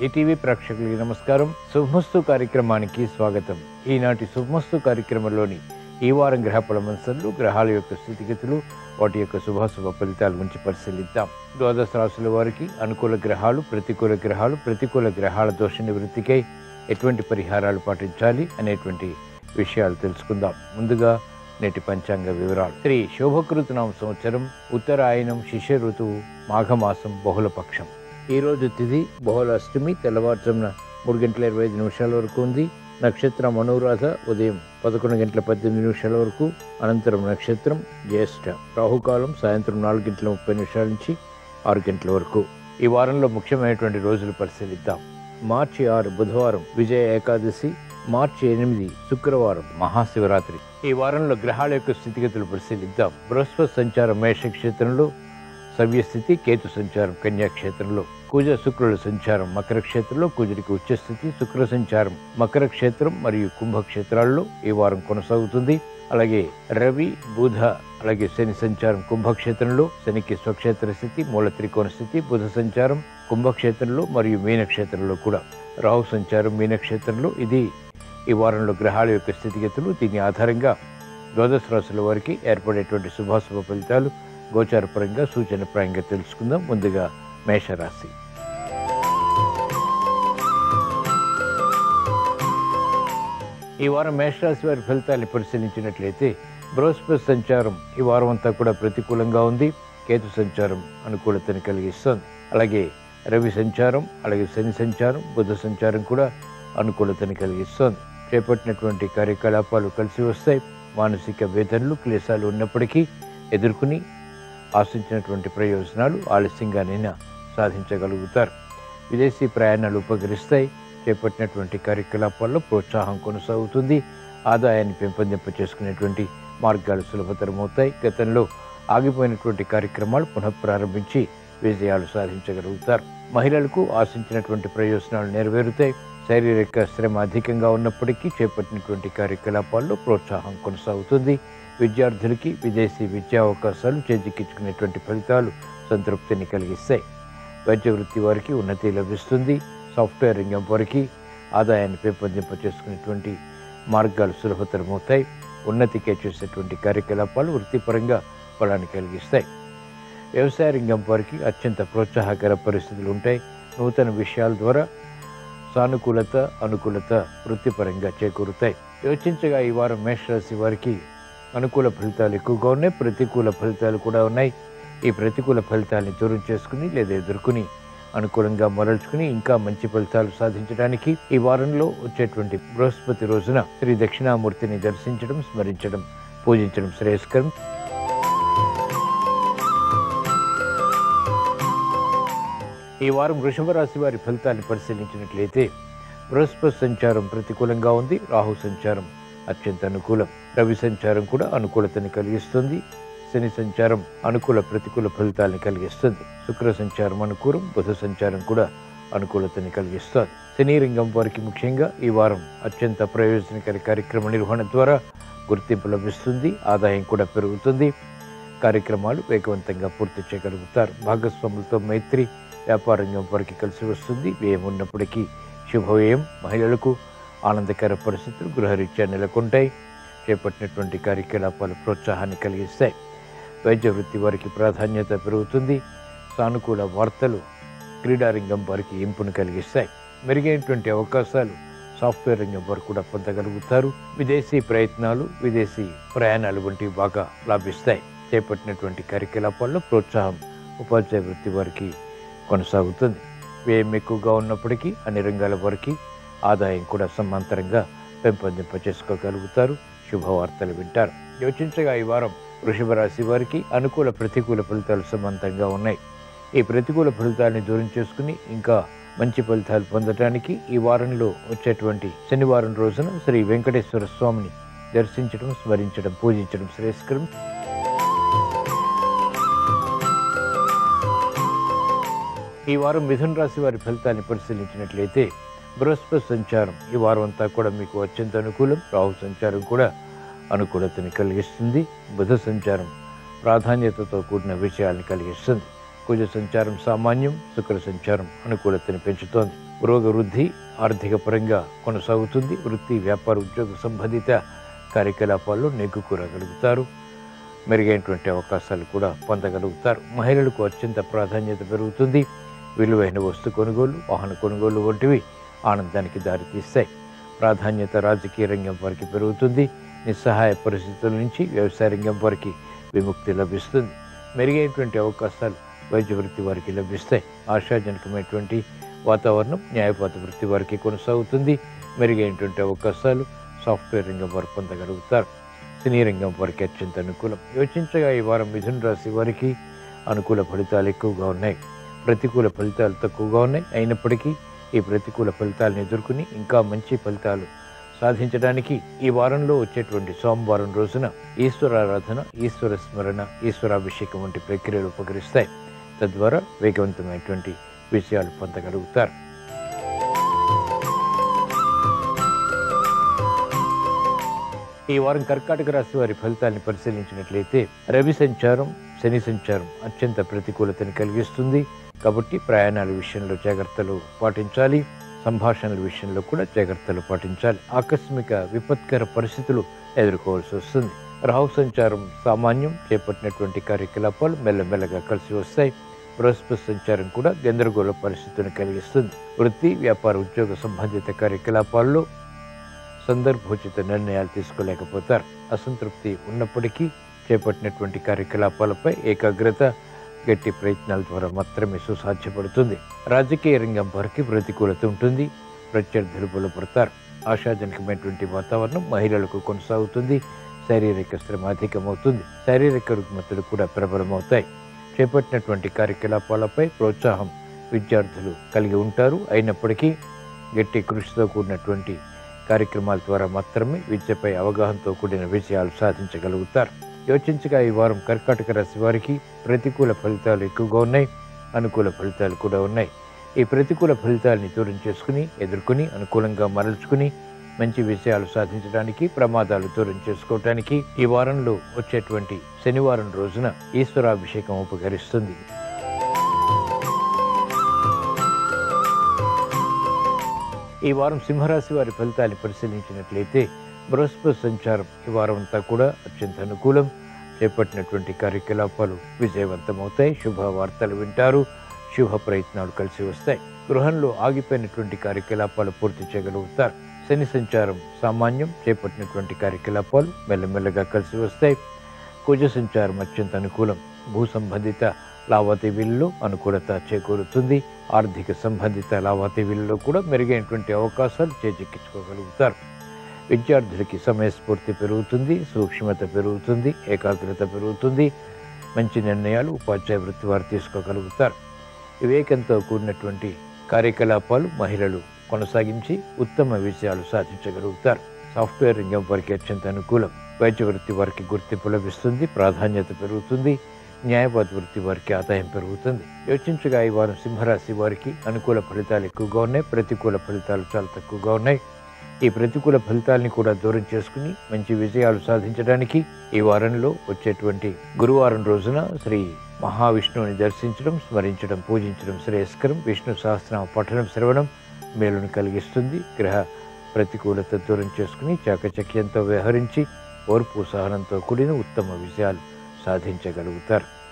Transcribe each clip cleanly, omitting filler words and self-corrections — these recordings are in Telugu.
ఈటీవీ ప్రేక్షకులకి నమస్కారం. శుభమస్తు కార్యక్రమానికి స్వాగతం. ఈనాటి శుభమస్తు కార్యక్రమంలోని ఈ వారం గ్రహ పలమంచలు, గ్రహాల యొక్క స్థితిగతులు, వాటి యొక్క శుభాశుభ ఫలితాల గురించి పరిశీలిద్దాం. ద్వాదశ రాశుల వారికి అనుకూల గ్రహాలు, ప్రతికూల గ్రహాల దోష నివృత్తికై ఎటువంటి పరిహారాలు పాటించాలి అనేటువంటి విషయాలు తెలుసుకుందాం. ముందుగా నేటి పంచాంగ వివరాలు. శ్రీ శోభకృతనామ సంవత్సరం, ఉత్తరాయణం, శిష్య ఋతువు, మాఘమాసం, బహుళపక్షం. ఈరోజు తిథి బహుళ అష్టమి, తెల్లవారుజామున 3:25 వరకు ఉంది. నక్షత్రం అనురాధ, ఉదయం 11:18 వరకు. అనంతరం నక్షత్రం జ్యేష్ఠ. రాహుకాలం సాయంత్రం 4:30 నుంచి 6 వరకు. ఈ వారంలో ముఖ్యమైనటువంటి రోజులు పరిశీలిద్దాం. మార్చి 6 బుధవారం విజయ ఏకాదశి, మార్చి 8 శుక్రవారం మహాశివరాత్రి. ఈ వారంలో గ్రహాల యొక్క స్థితిగతులు పరిశీలిద్దాం. బృహస్పతి సంచారం మేషక్షేత్రంలో, సవ్యస్థితి. కేతు సంచారం కన్యాక్షేత్రంలో. కుజ శుక్రుల సంచారం మకర క్షేత్రంలో, కుజుడికి ఉచ్చస్థితి. శుక్ర సంచారం మకర క్షేత్రం మరియు కుంభక్షేత్రాల్లో ఈ వారం కొనసాగుతుంది. అలాగే రవి, బుధ, అలాగే శని సంచారం కుంభక్షేత్రంలో, శనికి స్వక్షేత్ర స్థితి, మూల త్రికోణ స్థితి. బుధ సంచారం కుంభక్షేత్రంలో మరియు మీనక్షేత్రంలో కూడా. రాహు సంచారం మీనక్షేత్రంలో. ఇది ఈ వారంలో గ్రహాల యొక్క స్థితిగతులు. దీని ఆధారంగా ద్వాదశ రాశుల వారికి ఏర్పడేటువంటి శుభాశుభ ఫలితాలు గోచారపరంగా సూచనప్రాయంగా తెలుసుకుందాం. ముందుగా మేషరాశి. ఈ వారం మేషరాశి వారి ఫలితాన్ని పరిశీలించినట్లయితే బృహస్పతి సంచారం ఈ వారం అంతా కూడా ప్రతికూలంగా ఉంది. కేతు సంచారం అనుకూలతని కలిగిస్తుంది. అలాగే రవి సంచారం, అలాగే శని సంచారం, బుధ సంచారం కూడా అనుకూలతని కలిగిస్తుంది. చేపట్టినటువంటి కార్యకలాపాలు కలిసి వస్తాయి. మానసిక వేదనలు, క్లేశాలు ఉన్నప్పటికీ ఎదుర్కొని ఆశించినటువంటి ప్రయోజనాలు ఆలస్యంగానైనా సాధించగలుగుతారు. విదేశీ ప్రయాణాలు ఉపకరిస్తాయి. చేపట్టినటువంటి కార్యకలాపాల్లో ప్రోత్సాహం కొనసాగుతుంది. ఆదాయాన్ని పెంపొందింప చేసుకునేటువంటి మార్గాలు సులభతరమవుతాయి. గతంలో ఆగిపోయినటువంటి కార్యక్రమాలు పునఃప్రారంభించి విజయాలు సాధించగలుగుతారు. మహిళలకు ఆశించినటువంటి ప్రయోజనాలు నెరవేరుతాయి. శారీరక శ్రమ అధికంగా ఉన్నప్పటికీ చేపట్టినటువంటి కార్యకలాపాల్లో ప్రోత్సాహం కొనసాగుతుంది. విద్యార్థులకి విదేశీ విద్యా అవకాశాలు చేజిక్కించుకునేటువంటి ఫలితాలు సంతృప్తిని కలిగిస్తాయి. వైద్య వృత్తి వారికి ఉన్నతి లభిస్తుంది. సాఫ్ట్వేర్ రంగం వారికి ఆదాయాన్ని పెంపొందింప చేసుకునేటువంటి మార్గాలు సులభతరమవుతాయి. ఉన్నతికే చేసేటువంటి కార్యకలాపాలు వృత్తిపరంగా ఫలాన్ని కలిగిస్తాయి. వ్యవసాయ రంగం వారికి అత్యంత ప్రోత్సాహకర పరిస్థితులు ఉంటాయి. నూతన విషయాల ద్వారా సానుకూలత, అనుకూలత వృత్తిపరంగా చేకూరుతాయి. యోచించగా ఈ వారం మేషరాశి వారికి అనుకూల ఫలితాలు ఎక్కువగా ఉన్నాయి. ప్రతికూల ఫలితాలు కూడా ఉన్నాయి. ఈ ప్రతికూల ఫలితాలని దూరం చేసుకుని లేదా ఎదుర్కొని అనుకూలంగా మరల్చుకుని ఇంకా మంచి ఫలితాలు సాధించడానికి ఈ వారంలో వచ్చేటువంటి బృహస్పతి రోజున శ్రీ దక్షిణామూర్తిని దర్శించడం, స్మరించడం, పూజించడం శ్రేయస్కరం. ఈ వారం వృషభ రాశి వారి ఫలితాన్ని పరిశీలించినట్లయితే బృహస్పతి సంచారం ప్రతికూలంగా ఉంది. రాహు సంచారం అత్యంత అనుకూలం. రవి సంచారం కూడా అనుకూలతని కలిగిస్తుంది. శని సంచారం అనుకూల ప్రతికూల ఫలితాలను కలిగిస్తుంది. శుక్ర సంచారం అనుకూలం. బుధ సంచారం కూడా అనుకూలతని కలిగిస్తుంది. సినీ రంగం వారికి ముఖ్యంగా ఈ వారం అత్యంత ప్రయోజనకర కార్యక్రమ నిర్వహణ ద్వారా గుర్తింపు లభిస్తుంది. ఆదాయం కూడా పెరుగుతుంది. కార్యక్రమాలు వేగవంతంగా పూర్తి చేయగలుగుతారు. భాగస్వాములతో మైత్రి, వ్యాపార రంగం వారికి కలిసి వస్తుంది. వ్యయం ఉన్నప్పటికీ శుభవ్యయం. మహిళలకు ఆనందకర పరిస్థితులు గృహరీత్యా నెలకొంటాయి. చేపట్టినటువంటి కార్యకలాపాలు ప్రోత్సాహాన్ని కలిగిస్తాయి. వైద్య వృత్తి వారికి ప్రాధాన్యత పెరుగుతుంది. సానుకూల వార్తలు క్రీడారంగం వారికి ఇంపును కలిగిస్తాయి. మెరుగైనటువంటి అవకాశాలు సాఫ్ట్వేర్ రంగం వారు కూడా పొందగలుగుతారు. విదేశీ ప్రయత్నాలు, విదేశీ ప్రయాణాలు వంటివి బాగా లాభిస్తాయి. చేపట్టినటువంటి కార్యకలాపాల్లో ప్రోత్సాహం ఉపాధ్యాయ వృత్తి వారికి కొనసాగుతుంది. వ్యయం ఎక్కువగా ఉన్నప్పటికీ అన్ని రంగాల వారికి ఆదాయం కూడా సమాంతరంగా పెంపొందింప చేసుకోగలుగుతారు. శుభవార్తలు వింటారు. యోచించగా ఈ వారం వృషభ రాశి వారికి అనుకూల ప్రతికూల ఫలితాలు సమాంతంగా ఉన్నాయి. ఈ ప్రతికూల ఫలితాలని దూరం చేసుకుని ఇంకా మంచి ఫలితాలు పొందడానికి ఈ వారంలో వచ్చేటువంటి శనివారం రోజున శ్రీ వెంకటేశ్వర స్వామిని దర్శించడం, స్మరించడం, పూజించడం శ్రేయస్కరం. ఈ వారం మిథున రాశి వారి ఫలితాన్ని పరిశీలించినట్లయితే బృహస్పతి సంచారం ఈ వారం అంతా కూడా మీకు అత్యంత అనుకూలం. రాహు సంచారం కూడా అనుకూలతని కలిగిస్తుంది. బుధ సంచారం ప్రాధాన్యతతో కూడిన విషయాలను కలిగిస్తుంది. కుజ సంచారం సామాన్యం, శుక్ర సంచారం అనుకూలతని పెంచుతోంది. పురోగవృద్ధి ఆర్థిక పరంగా కొనసాగుతుంది. వృత్తి, వ్యాపార, ఉద్యోగ సంబంధిత కార్యకలాపాల్లో నెగ్గుకూరగలుగుతారు. మెరుగైనటువంటి అవకాశాలు కూడా పొందగలుగుతారు. మహిళలకు అత్యంత ప్రాధాన్యత పెరుగుతుంది. విలువైన వస్తు కొనుగోలు, వాహన కొనుగోలు వంటివి ఆనందానికి దారితీస్తాయి. ప్రాధాన్యత రాజకీయ రంగం వారికి పెరుగుతుంది. నిస్సహాయ పరిస్థితుల నుంచి వ్యవసాయ రంగం వారికి విముక్తి లభిస్తుంది. మెరుగైనటువంటి అవకాశాలు వైద్య వృత్తి వారికి లభిస్తాయి. ఆశాజనకమైనటువంటి వాతావరణం న్యాయపాత వృత్తి వారికి కొనసాగుతుంది. మెరుగైనటువంటి అవకాశాలు సాఫ్ట్వేర్ రంగం వారు పొందగలుగుతారు. సినీ రంగం వారికి అత్యంత అనుకూలం. యోచించగా ఈ వారం మిథున రాశి వారికి అనుకూల ఫలితాలు ఎక్కువగా ఉన్నాయి. ప్రతికూల ఫలితాలు తక్కువగా ఉన్నాయి. అయినప్పటికీ ఈ ప్రతికూల ఫలితాలను ఎదుర్కొని ఇంకా మంచి ఫలితాలు సాధించడానికి ఈ వారంలో వచ్చేటువంటి సోమవారం రోజున ఈశ్వరారాధన, ఈశ్వర స్మరణ, ఈశ్వరాభిషేకం వంటి ప్రక్రియలు ఉపకరిస్తాయి. తద్వారా వేగవంతమైనటువంటి విషయాలు పొందగలుగుతారు. ఈ వారం కర్కాటక రాశి వారి ఫలితాన్ని పరిశీలించినట్లయితే రవి సంచారం, శని సంచారం అత్యంత ప్రతికూలతను కలిగిస్తుంది. కాబట్టి ప్రయాణాల విషయంలో జాగ్రత్తలు పాటించాలి. సంభాషణల విషయంలో కూడా జాగ్రత్తలు పాటించాలి. ఆకస్మిక విపత్కర పరిస్థితులు ఎదుర్కోవాల్సి వస్తుంది. రాహు సంచారం సామాన్యం. చేపట్టినటువంటి కార్యకలాపాలు మెల్లమెల్లగా కలిసి వస్తాయి. బృహస్పతి సంచారం కూడా గందరగోళ పరిస్థితిని కలిగిస్తుంది. వృత్తి, వ్యాపార, ఉద్యోగ సంబంధిత కార్యకలాపాల్లో సందర్భోచిత నిర్ణయాలు తీసుకోలేకపోతారు. అసంతృప్తి ఉన్నప్పటికీ చేపట్టినటువంటి కార్యకలాపాలపై ఏకాగ్రత, గట్టి ప్రయత్నాల ద్వారా మాత్రమే సుసాధ్యపడుతుంది. రాజకీయ రంగం వారికి ప్రతికూలత ఉంటుంది. ప్రత్యర్థులు బలపడతారు. ఆశాజనకమైనటువంటి వాతావరణం మహిళలకు కొనసాగుతుంది. శారీరక శ్రమ అధికమవుతుంది. శారీరక రుగ్మతలు కూడా ప్రబలమవుతాయి. చేపట్టినటువంటి కార్యకలాపాలపై ప్రోత్సాహం విద్యార్థులు కలిగి ఉంటారు. అయినప్పటికీ గట్టి కృషితో కూడినటువంటి కార్యక్రమాల ద్వారా మాత్రమే విద్యపై అవగాహనతో కూడిన విజయాలు సాధించగలుగుతారు. యోచించగా ఈ వారం కర్కాటక రాశి వారికి ప్రతికూల ఫలితాలు ఎక్కువగా ఉన్నాయి. అనుకూల ఫలితాలు కూడా ఉన్నాయి. ఈ ప్రతికూల ఫలితాలని దూరం చేసుకుని ఎదుర్కొని అనుకూలంగా మరల్చుకుని మంచి విషయాలు సాధించడానికి, ప్రమాదాలు దూరం చేసుకోవటానికి ఈ వారంలో వచ్చేటువంటి శనివారం రోజున ఈశ్వరాభిషేకం ఉపకరిస్తుంది. ఈ వారం సింహరాశి వారి ఫలితాన్ని పరిశీలించినట్లయితే బృహస్పతి సంచారం ఈ వారం అంతా కూడా అత్యంత అనుకూలం. చేపట్టినటువంటి కార్యకలాపాలు విజయవంతమవుతాయి. శుభవార్తలు వింటారు. శుభ ప్రయత్నాలు కలిసి వస్తాయి. గృహంలో ఆగిపోయినటువంటి కార్యకలాపాలు పూర్తి చేయగలుగుతారు. శని సంచారం సామాన్యం. చేపట్టినటువంటి కార్యకలాపాలు మెల్లమెల్లగా కలిసి వస్తాయి. కుజ సంచారం అత్యంత అనుకూలం. భూ సంబంధిత లావాదేవీల్లో అనుకూలత చేకూరుతుంది. ఆర్థిక సంబంధిత లావాదేవీల్లో కూడా మెరుగైనటువంటి అవకాశాలు చేజిక్కించుకోగలుగుతారు. విద్యార్థులకి సమయస్ఫూర్తి పెరుగుతుంది. సూక్ష్మత పెరుగుతుంది. ఏకాగ్రత పెరుగుతుంది. మంచి నిర్ణయాలు ఉపాధ్యాయ వృత్తి వారు తీసుకోగలుగుతారు. వివేకంతో కూడినటువంటి కార్యకలాపాలు మహిళలు కొనసాగించి ఉత్తమ విజయాలు సాధించగలుగుతారు. సాఫ్ట్వేర్ రంగం వారికి అత్యంత అనుకూలం. వైద్య వృత్తి వారికి గుర్తింపు లభిస్తుంది. ప్రాధాన్యత పెరుగుతుంది. న్యాయవాద వృత్తి వారికి ఆదాయం పెరుగుతుంది. యోచించగా ఈ వారం సింహరాశి వారికి అనుకూల ఫలితాలు ఎక్కువగా ఉన్నాయి. ప్రతికూల ఫలితాలు చాలా తక్కువగా ఉన్నాయి. ఈ ప్రతికూల ఫలితాలని కూడా దూరం చేసుకుని మంచి విజయాలు సాధించడానికి ఈ వారంలో వచ్చేటువంటి గురువారం రోజున శ్రీ మహావిష్ణువుని దర్శించడం, స్మరించడం, పూజించడం శ్రేయస్కరం. విష్ణు సహస్రనామ పఠనం, శ్రవణం మేలును కలిగిస్తుంది. గ్రహ ప్రతికూలత దూరం చేసుకుని చాకచక్యంతో వ్యవహరించి ఓర్పు సహనంతో కూడిన ఉత్తమ విజయాలు సాధించగలుగుతారు.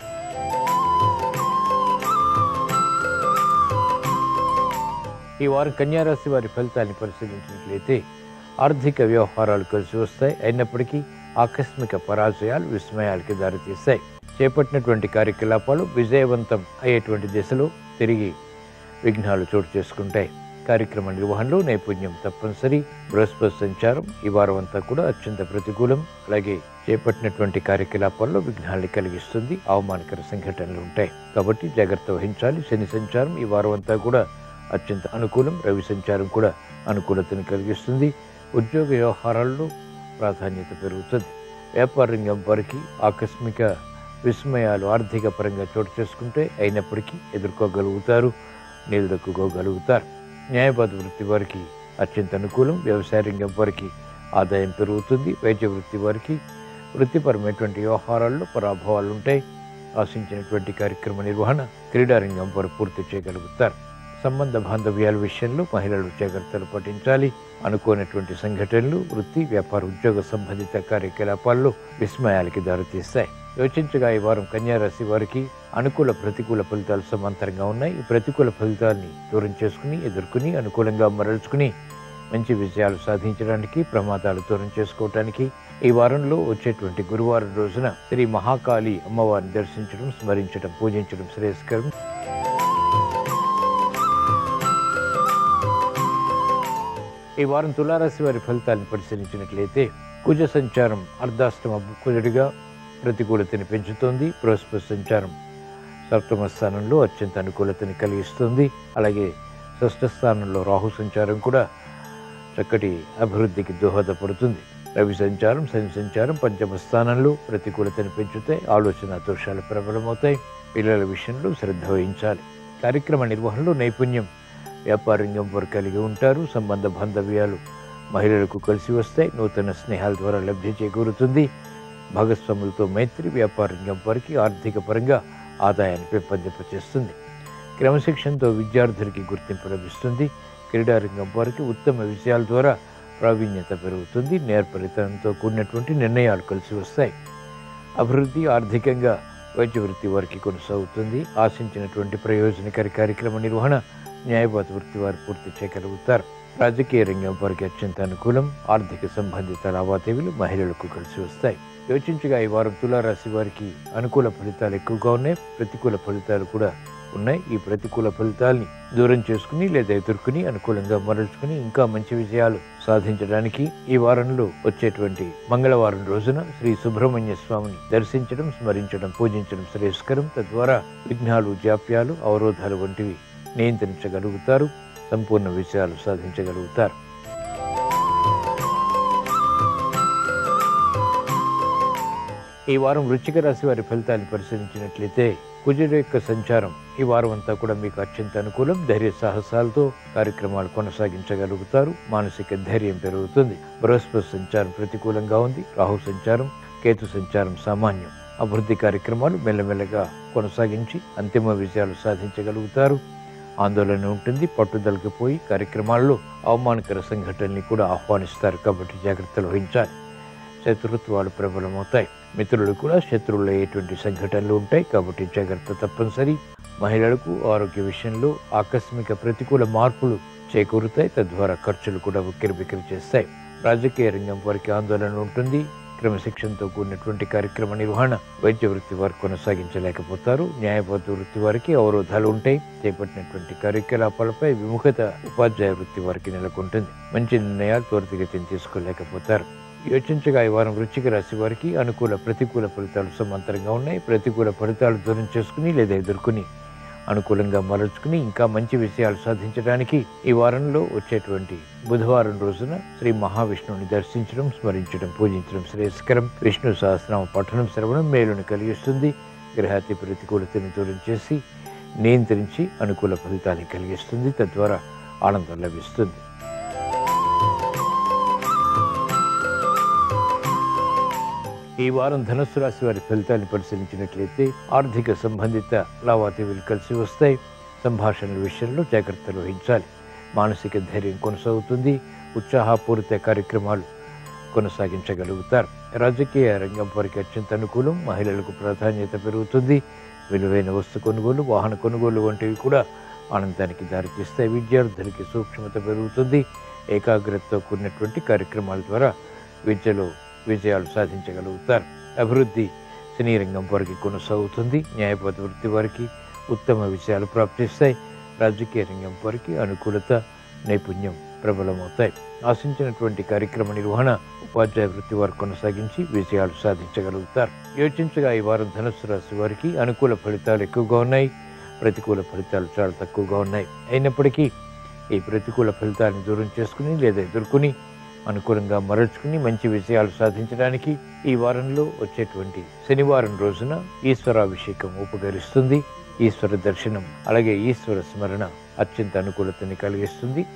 ఈ వారం కన్యారాశి వారి ఫలితాన్ని పరిశీలించినట్లయితే ఆర్థిక వ్యవహారాలు కలిసి వస్తాయి. అయినప్పటికీ ఆకస్మిక పరాజయాలు విస్మయాలకి దారితీస్తాయి. చేపట్టినటువంటి కార్యకలాపాలు విజయవంతం అయ్యేటువంటి దిశలో తిరిగి విఘ్నాలు చోటు చేసుకుంటాయి. కార్యక్రమ నిర్వహణలో నైపుణ్యం తప్పనిసరి. బృహస్పతి సంచారం ఈ వారం అంతా కూడా అత్యంత ప్రతికూలం. అలాగే చేపట్టినటువంటి కార్యకలాపాల్లో విఘ్నాల్ని కలిగిస్తుంది. అవమానకర సంఘటనలు ఉంటాయి. కాబట్టి జాగ్రత్త వహించాలి. శని సంచారం ఈ వారం అంతా కూడా అత్యంత అనుకూలం. రవి సంచారం కూడా అనుకూలతను కలిగిస్తుంది. ఉద్యోగ వ్యవహారాల్లో ప్రాధాన్యత పెరుగుతుంది. వ్యాపార రంగం వారికి ఆకస్మిక విస్మయాలు ఆర్థిక పరంగా చోటు చేసుకుంటే అయినప్పటికీ ఎదుర్కోగలుగుతారు. నిలదొక్కుకోగలుగుతారు. న్యాయవాద వృత్తి వారికి అత్యంత అనుకూలం. వ్యవసాయ రంగం వారికి ఆదాయం పెరుగుతుంది. వైద్య వృత్తి వారికి వృత్తిపరమైనటువంటి వ్యవహారాల్లో పరాభవాలు ఉంటాయి. ఆశించినటువంటి కార్యక్రమ నిర్వహణ క్రీడారంగం వారు పూర్తి చేయగలుగుతారు. సంబంధ బాంధవ్యాల విషయంలో మహిళలు జాగ్రత్తలు పాటించాలి. అనుకోనటువంటి సంఘటనలు వృత్తి, వ్యాపార, ఉద్యోగ సంబంధిత కార్యకలాపాల్లో విస్మయాలకి దారితీస్తాయి. యోచించగా ఈ వారం కన్యా రాశి వారికి అనుకూల ప్రతికూల ఫలితాలు సమాంతరంగా ఉన్నాయి. ఈ ప్రతికూల ఫలితాల్ని దూరం చేసుకుని ఎదుర్కొని అనుకూలంగా మరల్చుకుని మంచి విజయాలు సాధించడానికి, ప్రమాదాలు దూరం చేసుకోవటానికి ఈ వారంలో వచ్చేటువంటి గురువారం రోజున శ్రీ మహాకాళి అమ్మవారిని దర్శించడం, స్మరించడం, పూజించడం శ్రేయస్కరం. ఈ వారం తులారాశి వారి ఫలితాలను పరిశీలించినట్లయితే కుజ సంచారం అర్ధాష్టమ కుజుడిగా ప్రతికూలతని పెంచుతోంది. బృహస్పతి సంచారం సప్తమ స్థానంలో అత్యంత అనుకూలతని కలిగిస్తుంది. అలాగే షష్ఠ స్థానంలో రాహు సంచారం కూడా చక్కటి అభివృద్ధికి దోహదపడుతుంది. రవి సంచారం, శని సంచారం పంచమ స్థానంలో ప్రతికూలతని పెంచుతాయి. ఆలోచన దోషాలు ప్రబలమవుతాయి. పిల్లల విషయంలో శ్రద్ధ వహించాలి. కార్యక్రమ నిర్వహణలో నైపుణ్యం వ్యాపార రంగం వారు కలిగి ఉంటారు. సంబంధ బాంధవ్యాలు మహిళలకు కలిసి వస్తాయి. నూతన స్నేహాల ద్వారా లబ్ధి చేకూరుతుంది. భాగస్వాములతో మైత్రి వ్యాపార రంగం వారికి ఆర్థిక పరంగా ఆదాయాన్ని పెంపొందింపచేస్తుంది. క్రమశిక్షణతో విద్యార్థులకి గుర్తింపు లభిస్తుంది. క్రీడారంగం వారికి ఉత్తమ విషయాల ద్వారా ప్రావీణ్యత పెరుగుతుంది. నేర్పరితనంతో కూడినటువంటి నిర్ణయాలు కలిసి వస్తాయి. అభివృద్ధి ఆర్థికంగా వైద్య వృత్తి వారికి కొనసాగుతుంది. ఆశించినటువంటి ప్రయోజనకర కార్యక్రమ నిర్వహణ న్యాయవాద వృత్తి వారు పూర్తి చేయగలుగుతారు. రాజకీయ రంగం వారికి అత్యంత అనుకూలం. ఆర్థిక సంబంధిత లావాదేవీలు మహిళలకు కలిసి వస్తాయి. యోచించగా ఈ వారం తులారాశి వారికి అనుకూల ఫలితాలు ఎక్కువగా ఉన్నాయి. ప్రతికూల ఫలితాలు కూడా ఉన్నాయి. ఈ ప్రతికూల ఫలితాల్ని దూరం చేసుకుని లేదా ఎదుర్కొని అనుకూలంగా మరల్చుకుని ఇంకా మంచి విజయాలు సాధించడానికి ఈ వారంలో వచ్చేటువంటి మంగళవారం రోజున శ్రీ సుబ్రహ్మణ్య స్వామిని దర్శించడం, స్మరించడం, పూజించడం శ్రేయస్కరం. తద్వారా విఘ్నాలు, జాప్యాలు, అవరోధాలు వంటివి నియంత్రించగలుగుతారు. సంపూర్ణ విజయాలు సాధించగలుగుతారు. ఈ వారం వృశ్చిక రాశి వారి ఫలితాన్ని పరిశీలించినట్లయితే కుజుడు యొక్క సంచారం ఈ వారం అంతా కూడా మీకు అత్యంత అనుకూలం. ధైర్య సాహసాలతో కార్యక్రమాలు కొనసాగించగలుగుతారు. మానసిక ధైర్యం పెరుగుతుంది. బృహస్పతి సంచారం ప్రతికూలంగా ఉంది. రాహు సంచారం, కేతు సంచారం సామాన్యం. అభివృద్ధి కార్యక్రమాలు మెల్లమెల్లగా కొనసాగించి అంతిమ విజయాలు సాధించగలుగుతారు. ఆందోళన ఉంటుంది. పట్టుదలకు పోయి కార్యక్రమాల్లో అవమానకర సంఘటనల్ని కూడా ఆహ్వానిస్తారు. కాబట్టి జాగ్రత్తలు వహించాలి. శత్రుత్వాలు ప్రబలమవుతాయి. మిత్రులు కూడా శత్రువులు అయ్యేటువంటి సంఘటనలు ఉంటాయి. కాబట్టి జాగ్రత్త తప్పనిసరి. మహిళలకు ఆరోగ్య విషయంలో ఆకస్మిక ప్రతికూల మార్పులు చేకూరుతాయి. తద్వారా ఖర్చులు కూడా ఉక్కిరిబిక్కిరి చేస్తాయి. రాజకీయ రంగం వారికి ఆందోళన ఉంటుంది. క్రమశిక్షణతో కూడినటువంటి కార్యక్రమ నిర్వహణ వైద్య వృత్తి వారు కొనసాగించలేకపోతారు. న్యాయవాద వృత్తి వారికి అవరోధాలు ఉంటాయి. చేపట్టినటువంటి కార్యకలాపాలపై విముఖత ఉపాధ్యాయ వృత్తి వారికి నెలకొంటుంది. మంచి నిర్ణయాలు త్వరితగతిని తీసుకోలేకపోతారు. యోచించగా ఈ వారం వృశ్చిక రాశి వారికి అనుకూల ప్రతికూల ఫలితాలు సమాంతరంగా ఉన్నాయి. ప్రతికూల ఫలితాలు దూరం చేసుకుని లేదా ఎదుర్కొని అనుకూలంగా మరల్చుకుని ఇంకా మంచి విషయాలు సాధించడానికి ఈ వారంలో వచ్చేటువంటి బుధవారం రోజున శ్రీ మహావిష్ణువుని దర్శించడం, స్మరించడం, పూజించడం శ్రేయస్కరం. విష్ణు సహస్రనామ పఠనం శ్రవణం మేలుని కలిగిస్తుంది. గ్రహాతి ప్రతికూలతని దూరం చేసి నియంత్రించి అనుకూల ఫలితాన్ని కలిగిస్తుంది. తద్వారా ఆనందం లభిస్తుంది. ఈ వారం ధనుస్సు రాశి వారి ఫలితాన్ని పరిశీలించినట్లయితే ఆర్థిక సంబంధిత లావాదేవీలు కలిసి వస్తాయి. సంభాషణల విషయంలో జాగ్రత్తలు వహించాలి. మానసిక ధైర్యం కొనసాగుతుంది. ఉత్సాహపూరిత కార్యక్రమాలు కొనసాగించగలుగుతారు. రాజకీయ రంగం వారికి అత్యంత అనుకూలం. మహిళలకు ప్రాధాన్యత పెరుగుతుంది. విలువైన వస్తు కొనుగోలు, వాహన కొనుగోలు వంటివి కూడా ఆనందానికి దారితీస్తాయి. విద్యార్థులకి సూక్ష్మత పెరుగుతుంది. ఏకాగ్రతతో కూడినటువంటి కార్యక్రమాల ద్వారా విద్యలో విజయాలు సాధించగలుగుతారు. అభివృద్ధి సినీ రంగం వారికి కొనసాగుతుంది. న్యాయవాద వృత్తి వారికి ఉత్తమ విజయాలు ప్రాప్తిస్తాయి. రాజకీయ రంగం వారికి అనుకూలత, నైపుణ్యం ప్రబలమవుతాయి. ఆశించినటువంటి కార్యక్రమ నిర్వహణ ఉపాధ్యాయ వృత్తి వారు కొనసాగించి విజయాలు సాధించగలుగుతారు. యోచించగా ఈ వారం ధనుస్సు రాశి వారికి అనుకూల ఫలితాలు ఎక్కువగా ఉన్నాయి. ప్రతికూల ఫలితాలు చాలా తక్కువగా ఉన్నాయి. అయినప్పటికీ ఈ ప్రతికూల ఫలితాలను దూరం చేసుకుని లేదా ఎదుర్కొని అనుకూలంగా మరల్చుకుని మంచి విజయాలు సాధించడానికి ఈ వారంలో వచ్చేటువంటి శనివారం రోజున ఈశ్వరాభిషేకం ఉపకరిస్తుంది. ఈశ్వర దర్శనం అలాగే ఈశ్వర స్మరణ అత్యంత అనుకూలతని కలిగిస్తుంది.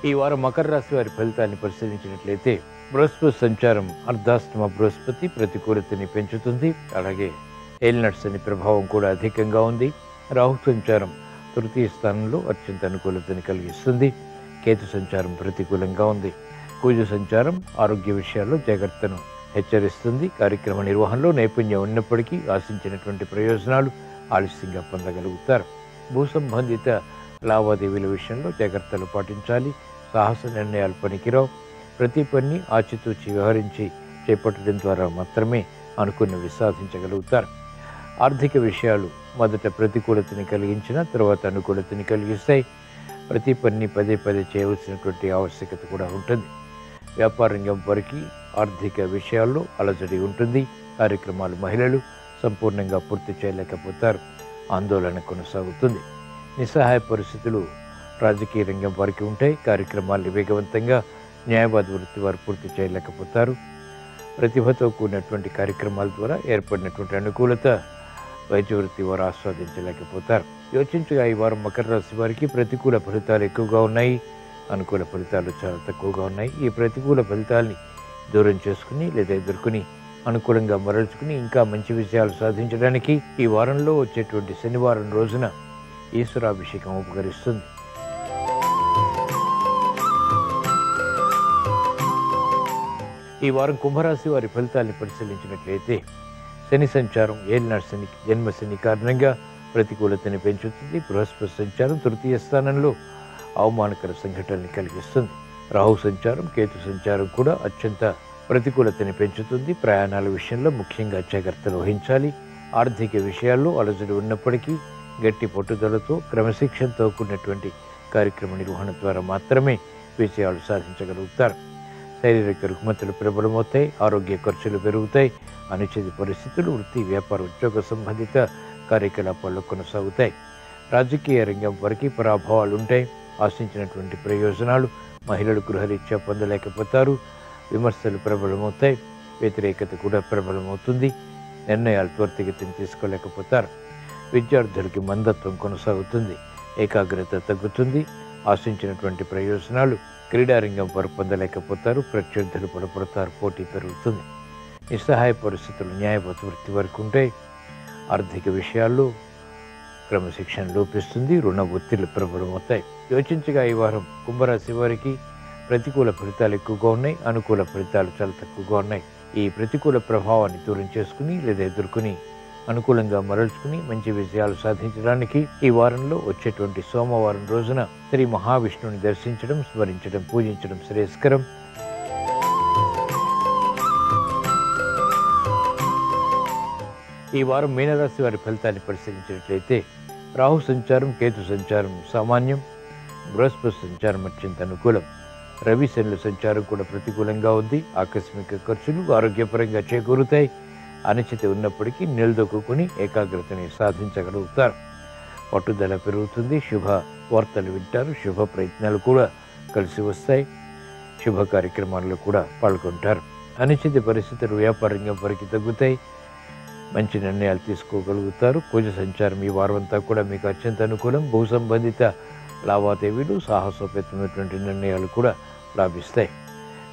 ఈ వారం మకర రాశి వారి ఫలితాన్ని పరిశీలించినట్లయితే బృహస్పతి సంచారం అర్ధాష్టమ బృహస్పతి ప్రతికూలతని పెంచుతుంది. అలాగే ఏలినాటి శని ప్రభావం కూడా అధికంగా ఉంది. రాహు సంచారం తృతీయ స్థానంలో అత్యంత అనుకూలతని కలిగిస్తుంది. కేతు సంచారం ప్రతికూలంగా ఉంది. కుజ సంచారం ఆరోగ్య విషయాల్లో జాగ్రత్తను హెచ్చరిస్తుంది. కార్యక్రమ నిర్వహణలో నైపుణ్యం ఉన్నప్పటికీ ఆశించినటువంటి ప్రయోజనాలు ఆలస్యంగా పొందగలుగుతారు. భూ సంబంధిత లావాదేవీల విషయంలో జాగ్రత్తలు పాటించాలి. సాహస నిర్ణయాలు పనికిరావు. ప్రతి పని ఆచితూచి వ్యవహరించి చేపట్టడం ద్వారా మాత్రమే అనుకున్నవి సాధించగలుగుతారు. ఆర్థిక విషయాలు మొదట ప్రతికూలతని కలిగించిన తర్వాత అనుకూలతని కలిగిస్తాయి. ప్రతి పని పదే పదే చేయవలసినటువంటి ఆవశ్యకత కూడా ఉంటుంది. వ్యాపార రంగం వారికి ఆర్థిక విషయాల్లో అలజడి ఉంటుంది. కార్యక్రమాలు మహిళలు సంపూర్ణంగా పూర్తి చేయలేకపోతారు. ఆందోళన కొనసాగుతుంది. నిస్సహాయ పరిస్థితులు రాజకీయ రంగం వారికి ఉంటాయి. కార్యక్రమాలు వేగవంతంగా న్యాయవాద వృత్తి వారు పూర్తి చేయలేకపోతారు. ప్రతిభతో కూడినటువంటి కార్యక్రమాల ద్వారా ఏర్పడినటువంటి అనుకూలత వైద్య వృత్తి వారు ఆస్వాదించలేకపోతారు. యోచించగా ఈ వారం మకర రాశి వారికి ప్రతికూల ఫలితాలు ఎక్కువగా ఉన్నాయి. అనుకూల ఫలితాలు చాలా తక్కువగా ఉన్నాయి. ఈ ప్రతికూల ఫలితాలని దూరం చేసుకుని లేదా ఎదుర్కొని అనుకూలంగా మరల్చుకుని ఇంకా మంచి విషయాలు సాధించడానికి ఈ వారంలో వచ్చేటువంటి శనివారం రోజున ఈశ్వరాభిషేకం ఉపకరిస్తుంది. ఈ వారం కుంభరాశి వారి ఫలితాన్ని పరిశీలించినట్లయితే శని సంచారం ఏలినాటి శని జన్మశని కారణంగా ప్రతికూలతని పెంచుతుంది. బృహస్పతి సంచారం తృతీయ స్థానంలో అవమానకర సంఘటనని కలిగిస్తుంది. రాహు సంచారం కేతు సంచారం కూడా అత్యంత ప్రతికూలతని పెంచుతుంది. ప్రయాణాల విషయంలో ముఖ్యంగా జాగ్రత్తలు వహించాలి. ఆర్థిక విషయాల్లో అలజడి ఉన్నప్పటికీ గట్టి పట్టుదలతో క్రమశిక్షణతో కూడినటువంటి కార్యక్రమ నిర్వహణ ద్వారా మాత్రమే విజయాలు సాధించగలుగుతారు. శారీరక రుగ్మతలు ప్రబలమవుతాయి. ఆరోగ్య ఖర్చులు పెరుగుతాయి. అనిశ్చిత పరిస్థితులు వృత్తి వ్యాపార ఉద్యోగ సంబంధిత కార్యకలాపాల్లో కొనసాగుతాయి. రాజకీయ రంగం వారికి పరాభవాలు ఉంటాయి. ఆశించినటువంటి ప్రయోజనాలు మహిళలు గృహరీత్యా పొందలేకపోతారు. విమర్శలు ప్రబలమవుతాయి. వ్యతిరేకత కూడా ప్రబలమవుతుంది. నిర్ణయాలు త్వరితగతిని తీసుకోలేకపోతారు. విద్యార్థులకి మందత్వం కొనసాగుతుంది. ఏకాగ్రత తగ్గుతుంది. ఆశించినటువంటి ప్రయోజనాలు క్రీడారంగం వారు పొందలేకపోతారు. ప్రత్యర్థులు పడపడతారు. పోటీ పెరుగుతుంది. నిస్సహాయ పరిస్థితులు న్యాయవాద వృత్తి వరకు ఉంటాయి. ఆర్థిక విషయాల్లో క్రమశిక్షణ లోపిస్తుంది. రుణ ఒత్తిళ్లు ప్రబలమవుతాయి. యోచించగా ఈ వారం కుంభరాశి వారికి ప్రతికూల ఫలితాలు ఎక్కువగా ఉన్నాయి. అనుకూల ఫలితాలు చాలా తక్కువగా ఉన్నాయి. ఈ ప్రతికూల ప్రభావాన్ని దూరం చేసుకుని లేదా ఎదుర్కొని అనుకూలంగా మరల్చుకుని మంచి విజయాలు సాధించడానికి ఈ వారంలో వచ్చేటువంటి సోమవారం రోజున శ్రీ మహావిష్ణువుని దర్శించడం, స్మరించడం, పూజించడం శ్రేయస్కరం. ఈ వారం మీనరాశి వారి ఫలితాన్ని పరిశీలించినట్లయితే రాహు సంచారం కేతు సంచారం సామాన్యం. బృహస్పతి సంచారం అత్యంత అనుకూలం. రవి శనుల సంచారం కూడా ప్రతికూలంగా ఉంది. ఆకస్మిక ఖర్చులు ఆరోగ్యపరంగా చేకూరుతాయి. అనిశ్చితి ఉన్నప్పటికీ నిలదొక్కుని ఏకాగ్రతని సాధించగలుగుతారు. పట్టుదల పెరుగుతుంది. శుభ వార్తలు వింటారు. శుభ ప్రయత్నాలు కూడా కలిసి వస్తాయి. శుభ కార్యక్రమాల్లో కూడా పాల్గొంటారు. అనిశ్చిత పరిస్థితులు వ్యాపార రంగం వరకు తగ్గుతాయి. మంచి నిర్ణయాలు తీసుకోగలుగుతారు. కుజ సంచారం ఈ వారం అంతా కూడా మీకు అత్యంత అనుకూలం. భూ సంబంధిత లావాదేవీలు సాహసోపేతమైనటువంటి నిర్ణయాలు కూడా లాభిస్తాయి.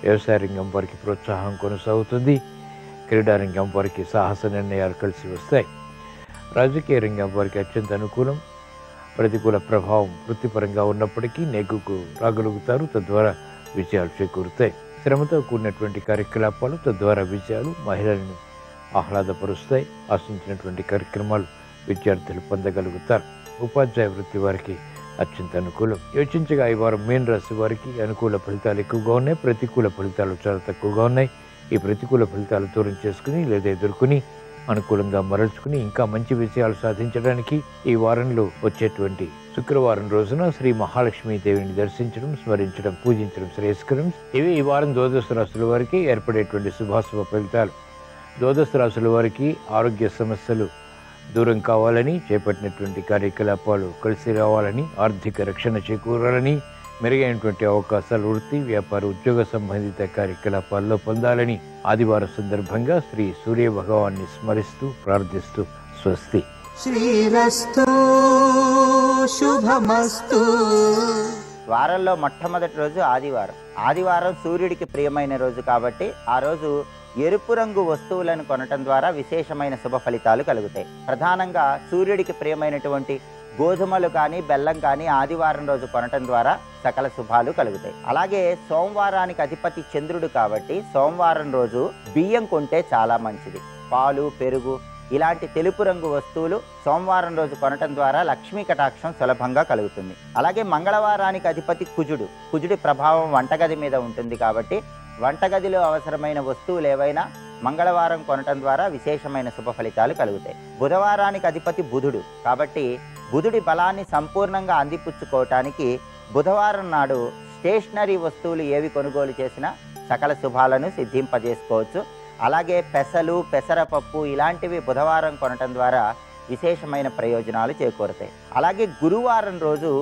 వ్యవసాయ రంగం వారికి ప్రోత్సాహం కొనసాగుతుంది. క్రీడారంగం వారికి సాహస నిర్ణయాలు కలిసి వస్తాయి. రాజకీయ రంగం వారికి అత్యంత అనుకూలం. ప్రతికూల ప్రభావం వృత్తిపరంగా ఉన్నప్పటికీ నెగ్గుకు రాగలుగుతారు. తద్వారా విజయాలు చేకూరుతాయి. శ్రమతో కూడినటువంటి కార్యకలాపాలు తద్వారా విజయాలు మహిళలను ఆహ్లాదపరుస్తాయి. ఆశించినటువంటి కార్యక్రమాలు విద్యార్థులు పొందగలుగుతారు. ఉపాధ్యాయ వృత్తి వారికి అత్యంత అనుకూలం. యోచించగా ఈ వారం మీన రాశి వారికి అనుకూల ఫలితాలు ఎక్కువగా ఉన్నాయి. ప్రతికూల ఫలితాలు చాలా తక్కువగా ఉన్నాయి. ఈ ప్రతికూల ఫలితాలు దూరం చేసుకుని లేదా ఎదుర్కొని అనుకూలంగా మరల్చుకుని ఇంకా మంచి విజయాలు సాధించడానికి ఈ వారంలో వచ్చేటువంటి శుక్రవారం రోజున శ్రీ మహాలక్ష్మీదేవిని దర్శించడం, స్మరించడం, పూజించడం శ్రేయస్కరం. ఇవి ఈ వారం ద్వాదశ రాశుల వారికి ఏర్పడేటువంటి శుభాశుభ ఫలితాలు. ద్వాదశ రాశుల వారికి ఆరోగ్య సమస్యలు దూరం కావాలని, చేపట్టినటువంటి కార్యకలాపాలు కలిసి రావాలని, ఆర్థిక రక్షణ చేకూరాలని, మెరుగైనటువంటి అవకాశాలు వృత్తి వ్యాపార ఉద్యోగ సంబంధిత కార్యకలాపాల్లో పొందాలని ఆదివారం సందర్భంగా శ్రీ సూర్య భగవాన్ని స్మరిస్తూ ప్రార్థిస్తూ స్వస్తి. శ్రీరస్తు శుభమస్తు. వారంలో మొట్టమొదటి రోజు ఆదివారం. ఆదివారం సూర్యుడికి ప్రియమైన రోజు కాబట్టి ఆ రోజు ఎరుపు రంగు వస్తువులను కొనటం ద్వారా విశేషమైన శుభ ఫలితాలు కలుగుతాయి. ప్రధానంగా సూర్యుడికి ప్రియమైనటువంటి గోధుమలు కానీ బెల్లం కానీ ఆదివారం రోజు కొనటం ద్వారా సకల శుభాలు కలుగుతాయి. అలాగే సోమవారానికి అధిపతి చంద్రుడు కాబట్టి సోమవారం రోజు బియ్యం కొంటే చాలా మంచిది. పాలు, పెరుగు ఇలాంటి తెలుపు రంగు వస్తువులు సోమవారం రోజు కొనటం ద్వారా లక్ష్మీ కటాక్షం సులభంగా కలుగుతుంది. అలాగే మంగళవారానికి అధిపతి కుజుడు. కుజుడి ప్రభావం వంటగది మీద ఉంటుంది కాబట్టి వంటగదిలో అవసరమైన వస్తువులు ఏవైనా మంగళవారం కొనటం ద్వారా విశేషమైన శుభ ఫలితాలు కలుగుతాయి. బుధవారానికి అధిపతి బుధుడు కాబట్టి బుధుడి బలాన్ని సంపూర్ణంగా అందిపుచ్చుకోవటానికి బుధవారం నాడు స్టేషనరీ వస్తువులు ఏవి కొనుగోలు చేసినా సకల శుభాలను సిద్ధింపజేసుకోవచ్చు. అలాగే పెసలు, పెసరపప్పు ఇలాంటివి బుధవారం కొనటం ద్వారా విశేషమైన ప్రయోజనాలు చేకూరుతాయి. అలాగే గురువారం రోజు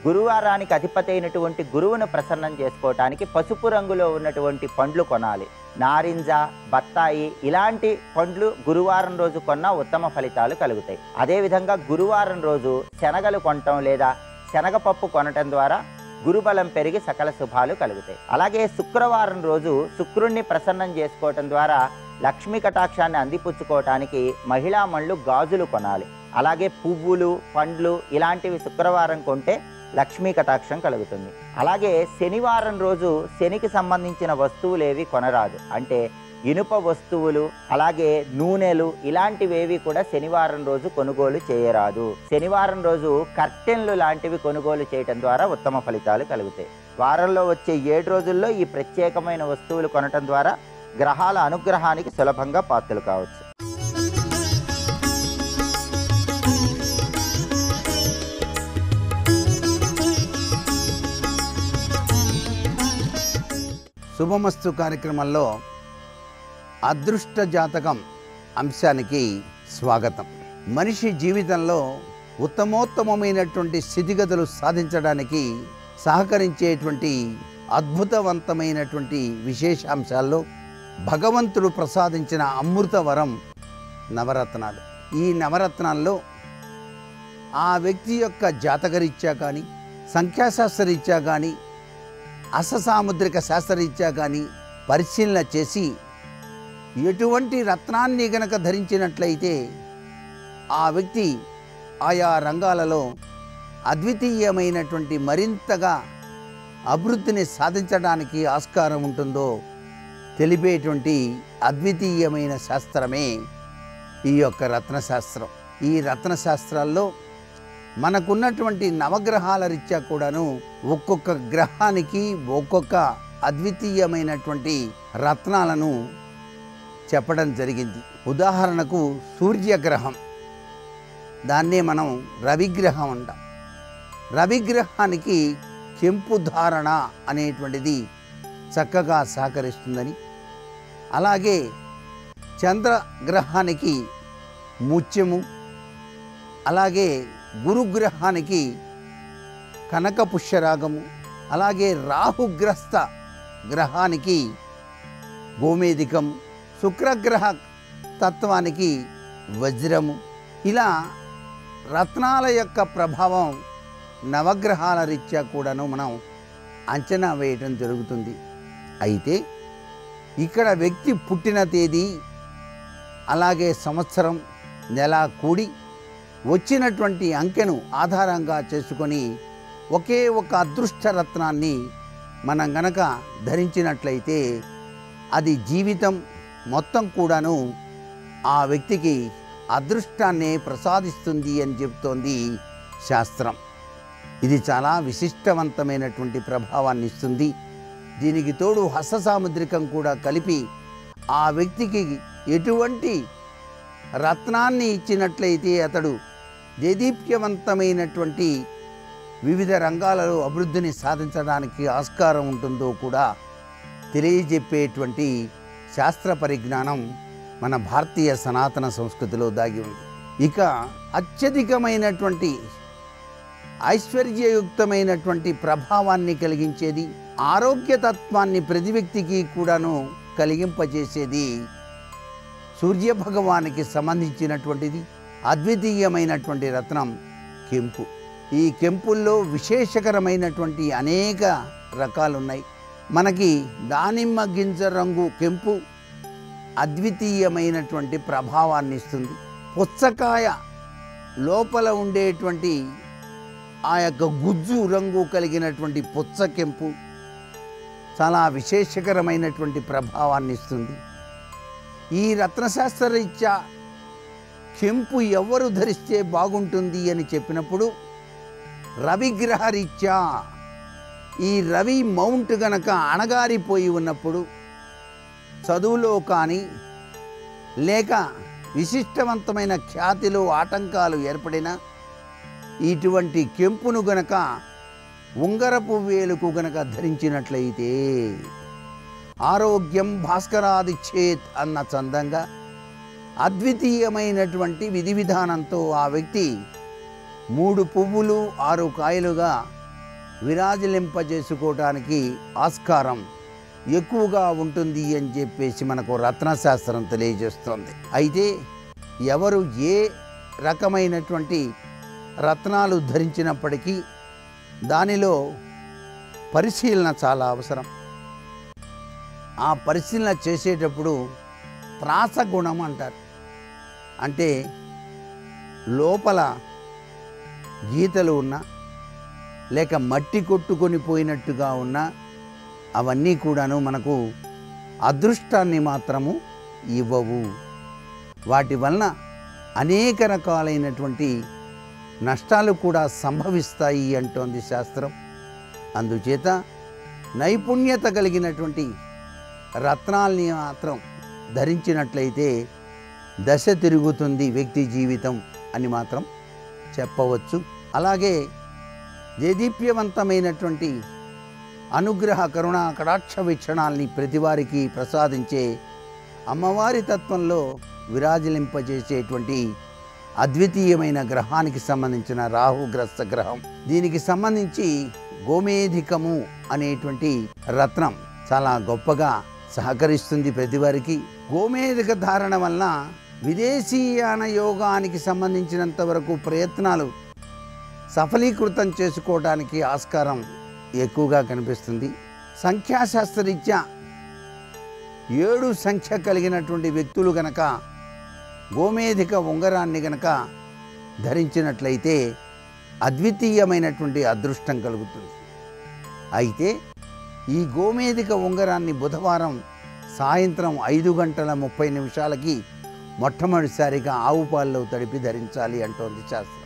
గురువారానికి అధిపతి అయినటువంటి గురువును ప్రసన్నం చేసుకోవటానికి పసుపు రంగులో ఉన్నటువంటి పండ్లు కొనాలి. నారింజ, బత్తాయి ఇలాంటి పండ్లు గురువారం రోజు కొన్నా ఉత్తమ ఫలితాలు కలుగుతాయి. అదేవిధంగా గురువారం రోజు శనగలు కొనటం లేదా శనగపప్పు కొనటం ద్వారా గురుబలం పెరిగి సకల శుభాలు కలుగుతాయి. అలాగే శుక్రవారం రోజు శుక్రుణ్ణి ప్రసన్నం చేసుకోవటం ద్వారా లక్ష్మీ కటాక్షాన్ని అందిపుచ్చుకోవటానికి మహిళా మణులు గాజులు కొనాలి. అలాగే పువ్వులు, పండ్లు ఇలాంటివి శుక్రవారం కొంటే లక్ష్మీ కటాక్షం కలుగుతుంది. అలాగే శనివారం రోజు శనికి సంబంధించిన వస్తువులేవి కొనరాదు. అంటే ఇనుప వస్తువులు, అలాగే నూనెలు ఇలాంటివేవి కూడా శనివారం రోజు కొనుగోలు చేయరాదు. శనివారం రోజు కర్టెన్లు లాంటివి కొనుగోలు చేయటం ద్వారా ఉత్తమ ఫలితాలు కలుగుతాయి. వారంలో వచ్చే 7 రోజుల్లో ఈ ప్రత్యేకమైన వస్తువులు కొనటం ద్వారా గ్రహాల అనుగ్రహానికి సులభంగా పాత్రలు కావచ్చు. శుభమస్తు కార్యక్రమంలో అదృష్ట జాతకం అంశానికి స్వాగతం. మనిషి జీవితంలో ఉత్తమోత్తమైనటువంటి స్థితిగతులు సాధించడానికి సహకరించేటువంటి అద్భుతవంతమైనటువంటి విశేషాంశాల్లో భగవంతుడు ప్రసాదించిన అమృత వరం నవరత్నాలు. ఈ నవరత్నాల్లో ఆ వ్యక్తి యొక్క జాతకరీత్యా కానీ, సంఖ్యాశాస్త్రరీత్యా కానీ, అససాముద్రిక శాస్త్రరీత్యా కానీ పరిశీలన చేసి ఎటువంటి రత్నాన్ని గనక ధరించినట్లయితే ఆ వ్యక్తి ఆయా రంగాలలో అద్వితీయమైనటువంటి మరింతగా అభివృద్ధిని సాధించడానికి ఆస్కారం ఉంటుందో తెలిపేటువంటి అద్వితీయమైన శాస్త్రమే ఈ యొక్క రత్నశాస్త్రం. ఈ రత్నశాస్త్రాల్లో మనకున్నటువంటి నవగ్రహాల రీత్యా కూడాను ఒక్కొక్క గ్రహానికి ఒక్కొక్క అద్వితీయమైనటువంటి రత్నాలను చెప్పడం జరిగింది. ఉదాహరణకు సూర్యగ్రహం, దాన్నే మనం రవిగ్రహం అంటాం. రవిగ్రహానికి కెంపు ధారణ అనేటువంటిది చక్కగా సహకరిస్తుందని, అలాగే చంద్రగ్రహానికి ముత్యము, అలాగే గురుగ్రహానికి కనక పుష్యరాగము, అలాగే రాహుగ్రస్త గ్రహానికి గోమేధికము, శుక్రగ్రహ తత్వానికి వజ్రము. ఇలా రత్నాల యొక్క ప్రభావం నవగ్రహాల రీత్యా కూడాను మనం అంచనా వేయటం జరుగుతుంది. అయితే ఇక్కడ వ్యక్తి పుట్టిన తేదీ, అలాగే సంవత్సరం, నెల కూడి వచ్చినటువంటి అంకెను ఆధారంగా చేసుకొని ఒకే ఒక అదృష్ట రత్నాన్ని మనం గనక ధరించినట్లయితే అది జీవితం మొత్తం కూడాను ఆ వ్యక్తికి అదృష్టాన్ని ప్రసాదిస్తుంది అని చెబుతోంది శాస్త్రం. ఇది చాలా విశిష్టవంతమైనటువంటి ప్రభావాన్ని ఇస్తుంది. దీనికి తోడు హస్తసాముద్రికం కూడా కలిపి ఆ వ్యక్తికి ఎటువంటి రత్నాన్ని ఇచ్చినట్లయితే అతడు దేదీప్యవంతమైనటువంటి వివిధ రంగాలలో అభివృద్ధిని సాధించడానికి ఆస్కారం ఉంటుందో కూడా తెలియజెప్పేటువంటి శాస్త్ర పరిజ్ఞానం మన భారతీయ సనాతన సంస్కృతిలో దాగి ఉంది. ఇక అత్యధికమైనటువంటి ఐశ్వర్యయుక్తమైనటువంటి ప్రభావాన్ని కలిగించేది, ఆరోగ్యతత్వాన్ని ప్రతి వ్యక్తికి కూడాను కలిగింపజేసేది సూర్యభగవానికి సంబంధించినటువంటిది అద్వితీయమైనటువంటి రత్నం కెంపు. ఈ కెంపుల్లో విశేషకరమైనటువంటి అనేక రకాలు ఉన్నాయి. మనకి దానిమ్మ గింజ రంగు కెంపు, అద్వితీయమైనటువంటి ప్రభావాన్ని ఇస్తుంది. పుచ్చకాయ లోపల ఉండేటువంటి ఆ యొక్క గుజ్జు రంగు కలిగినటువంటి పుచ్చకెంపు చాలా విశేషకరమైనటువంటి ప్రభావాన్ని ఇస్తుంది. ఈ రత్నశాస్త్రరీత్యా కెంపు ఎవరు ధరిస్తే బాగుంటుంది అని చెప్పినప్పుడు రవిగ్రహరీత్యా ఈ రవి మౌంట్ గనక అణగారిపోయి ఉన్నప్పుడు, చదువులో కానీ లేక విశిష్టవంతమైన ఖ్యాతిలో ఆటంకాలు ఏర్పడిన ఇటువంటి కెంపును గనక ఉంగరపు వేలుకు గనక ధరించినట్లయితే ఆరోగ్యం భాస్కరాదిచ్చేత్ అన్న చందంగా అద్వితీయమైనటువంటి విధి విధానంతో ఆ వ్యక్తి 3 పువ్వులు 6 కాయలుగా విరాజిలింపజేసుకోవడానికి ఆస్కారం ఎక్కువగా ఉంటుంది అని చెప్పేసి మనకు రత్నశాస్త్రం తెలియజేస్తుంది. అయితే ఎవరు ఏ రకమైనటువంటి రత్నాలు ధరించినప్పటికీ దానిలో పరిశీలన చాలా అవసరం. ఆ పరిశీలన చేసేటప్పుడు త్రాసగుణం అంటారు. అంటే లోపల గీతలు ఉన్నా లేక మట్టి కొట్టుకొని పోయినట్టుగా ఉన్నా అవన్నీ కూడాను మనకు అదృష్టాన్ని మాత్రము ఇవ్వవు. వాటి వలన అనేక రకాలైనటువంటి నష్టాలు కూడా సంభవిస్తాయి అంటోంది శాస్త్రం. అందుచేత నైపుణ్యత కలిగినటువంటి రత్నాల్ని మాత్రం ధరించినట్లయితే దశ తిరుగుతుంది వ్యక్తి జీవితం అని మాత్రం చెప్పవచ్చు. అలాగే దేదీప్యవంతమైనటువంటి అనుగ్రహ కరుణ కటాక్ష వీక్షణాల్ని ప్రతివారికి ప్రసాదించే అమ్మవారి తత్వంలో విరాజిలింపజేసేటువంటి అద్వితీయమైన గ్రహానికి సంబంధించిన రాహుగ్రస్త గ్రహం. దీనికి సంబంధించి గోమేధికము అనేటువంటి రత్నం చాలా గొప్పగా సహకరిస్తుంది ప్రతివారికి. గోమేధిక ధారణ వలన విదేశీయాన యోగానికి సంబంధించినంత వరకు ప్రయత్నాలు సఫలీకృతం చేసుకోవడానికి ఆస్కారం ఎక్కువగా కనిపిస్తుంది. సంఖ్యాశాస్త్రరీత్యా 7 సంఖ్య కలిగినటువంటి వ్యక్తులు గనక గోమేధిక ఉంగరాన్ని గనక ధరించినట్లయితే అద్వితీయమైనటువంటి అదృష్టం కలుగుతుంది. అయితే ఈ గోమేధిక ఉంగరాన్ని బుధవారం సాయంత్రం 5:30 మొట్టమొదటిసారిగా ఆవు పాలలో తడిపి ధరించాలి అంటోంది శాస్త్రం.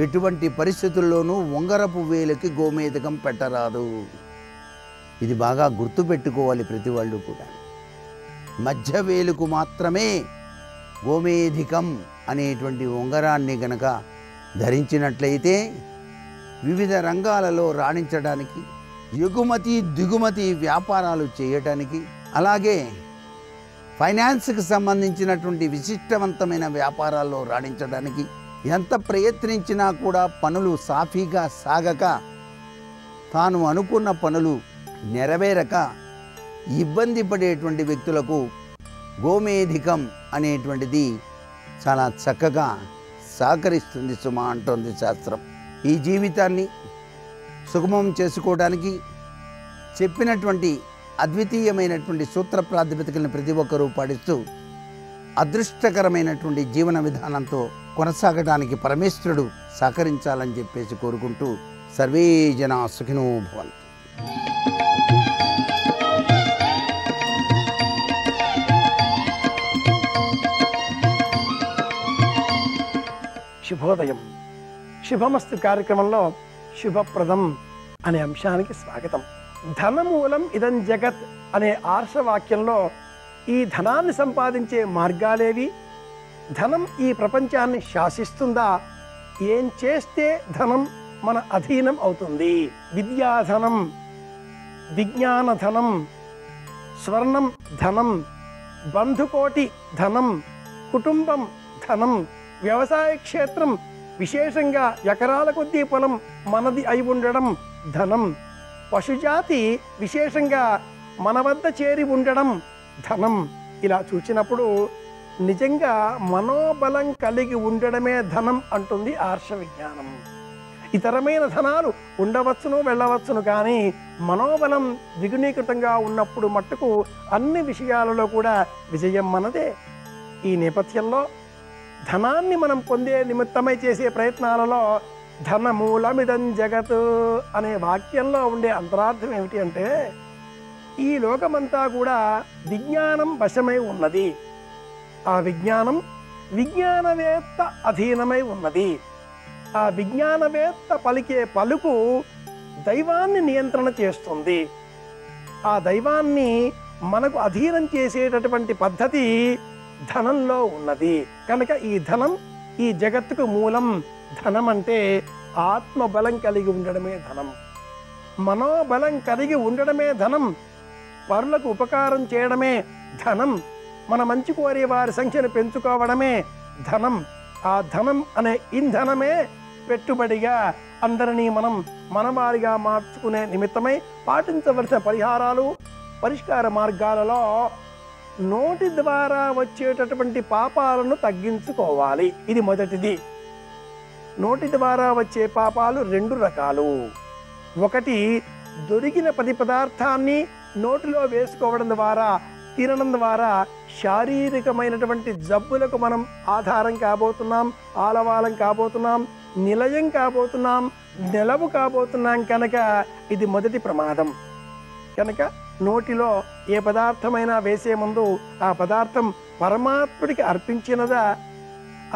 ఎటువంటి పరిస్థితుల్లోనూ ఉంగరపు వేలుకి గోమేధికం పెట్టరాదు. ఇది బాగా గుర్తుపెట్టుకోవాలి ప్రతి వాళ్ళు కూడా. మధ్య వేలుకు మాత్రమే గోమేధికం అనేటువంటి ఉంగరాన్ని గనక ధరించినట్లయితే వివిధ రంగాలలో రాణించడానికి, ఎగుమతి దిగుమతి వ్యాపారాలు చేయటానికి, అలాగే ఫైనాన్స్కి సంబంధించినటువంటి విశిష్టవంతమైన వ్యాపారాల్లో రాణించడానికి ఎంత ప్రయత్నించినా కూడా పనులు సాఫీగా సాగక, తాను అనుకున్న పనులు నెరవేరక ఇబ్బంది పడేటువంటి వ్యక్తులకు గోమేధికం అనేటువంటిది చాలా చక్కగా సహకరిస్తుంది సుమా అంటోంది శాస్త్రం. ఈ జీవితాన్ని సుగమం చేసుకోవడానికి చెప్పినటువంటి అద్వితీయమైనటువంటి సూత్ర ప్రాతిపదికలను ప్రతి ఒక్కరూ పాటిస్తూ అదృష్టకరమైనటువంటి జీవన విధానంతో కొనసాగడానికి పరమేశ్వరుడు సహకరించాలని చెప్పేసి కోరుకుంటూ సర్వే జనా సుఖినో భవంతు. శుభోదయం. శుభమస్తు కార్యక్రమంలో శుభప్రదం అనే అంశానికి స్వాగతం. ధనమూలం ఇదం జగత్ అనే ఆర్షవాక్యంలో ఈ ధనాన్ని సంపాదించే మార్గాలేవి, ధనం ఈ ప్రపంచాన్ని శాసిస్తుందా, ఏం చేస్తే ధనం మన అధీనం అవుతుంది? విద్యాధనం, విజ్ఞానధనం, స్వర్ణం ధనం, బంధుకోటి ధనం, కుటుంబం ధనం, వ్యవసాయ క్షేత్రం విశేషంగా ఎకరాల కొద్దీ పొలం మనది అయి ఉండడం ధనం, పశుజాతి విశేషంగా మన వద్ద చేరి ఉండడం ధనం. ఇలా చూసినప్పుడు నిజంగా మనోబలం కలిగి ఉండడమే ధనం అంటుంది ఆర్ష విజ్ఞానం. ఇతరమైన ధనాలు ఉండవచ్చును వెళ్ళవచ్చును, కానీ మనోబలం ద్విగుణీకృతంగా ఉన్నప్పుడు మట్టుకు అన్ని విషయాలలో కూడా విజయం మనదే. ఈ నేపథ్యంలో ధనాన్ని మనం పొందే నిమిత్తమై చేసే ప్రయత్నాలలో ధనమూలమిదం జగత్ అనే వాక్యంలో ఉండే అంతరార్థం ఏమిటి అంటే, ఈ లోకమంతా కూడా విజ్ఞానం వశమై ఉన్నది. ఆ విజ్ఞానం విజ్ఞానవేత్త అధీనమై ఉన్నది. ఆ విజ్ఞానవేత్త పలికే పలుకు దైవాన్ని నియంత్రణ చేస్తుంది. ఆ దైవాన్ని మనకు అధీనం చేసేటటువంటి పద్ధతి ధనంలో ఉన్నది. కనుక ఈ ధనం ఈ జగత్తుకు మూలం. ధనం అంటే ఆత్మబలం కలిగి ఉండడమే ధనం, మనోబలం కలిగి ఉండడమే ధనం, పరులకు ఉపకారం చేయడమే ధనం, మన మంచి కోరే వారి సంఖ్యను పెంచుకోవడమే ధనం. ఆ ధనం అనే ఇంధనమే పెట్టుబడిగా అందరినీ మనం మనవారిగా మార్చుకునే నిమిత్తమై పాటించవలసిన పరిహారాలు పరిష్కార మార్గాలలో నోటి ద్వారా వచ్చేటటువంటి పాపాలను తగ్గించుకోవాలి. ఇది మొదటిది. నోటి ద్వారా వచ్చే పాపాలు 2 రకాలు. ఒకటి, దొరికిన ప్రతి పదార్థాన్ని నోటిలో వేసుకోవడం ద్వారా, తినడం ద్వారా శారీరకమైనటువంటి జబ్బులకు మనం ఆధారం కాబోతున్నాం, ఆలవాలం కాబోతున్నాం, నిలయం కాబోతున్నాం, నిలవు కాబోతున్నాం. కనుక ఇది మొదటి ప్రమాదం. కనుక నోటిలో ఏ పదార్థమైనా వేసే ముందు ఆ పదార్థం పరమాత్ముడికి అర్పించినదా,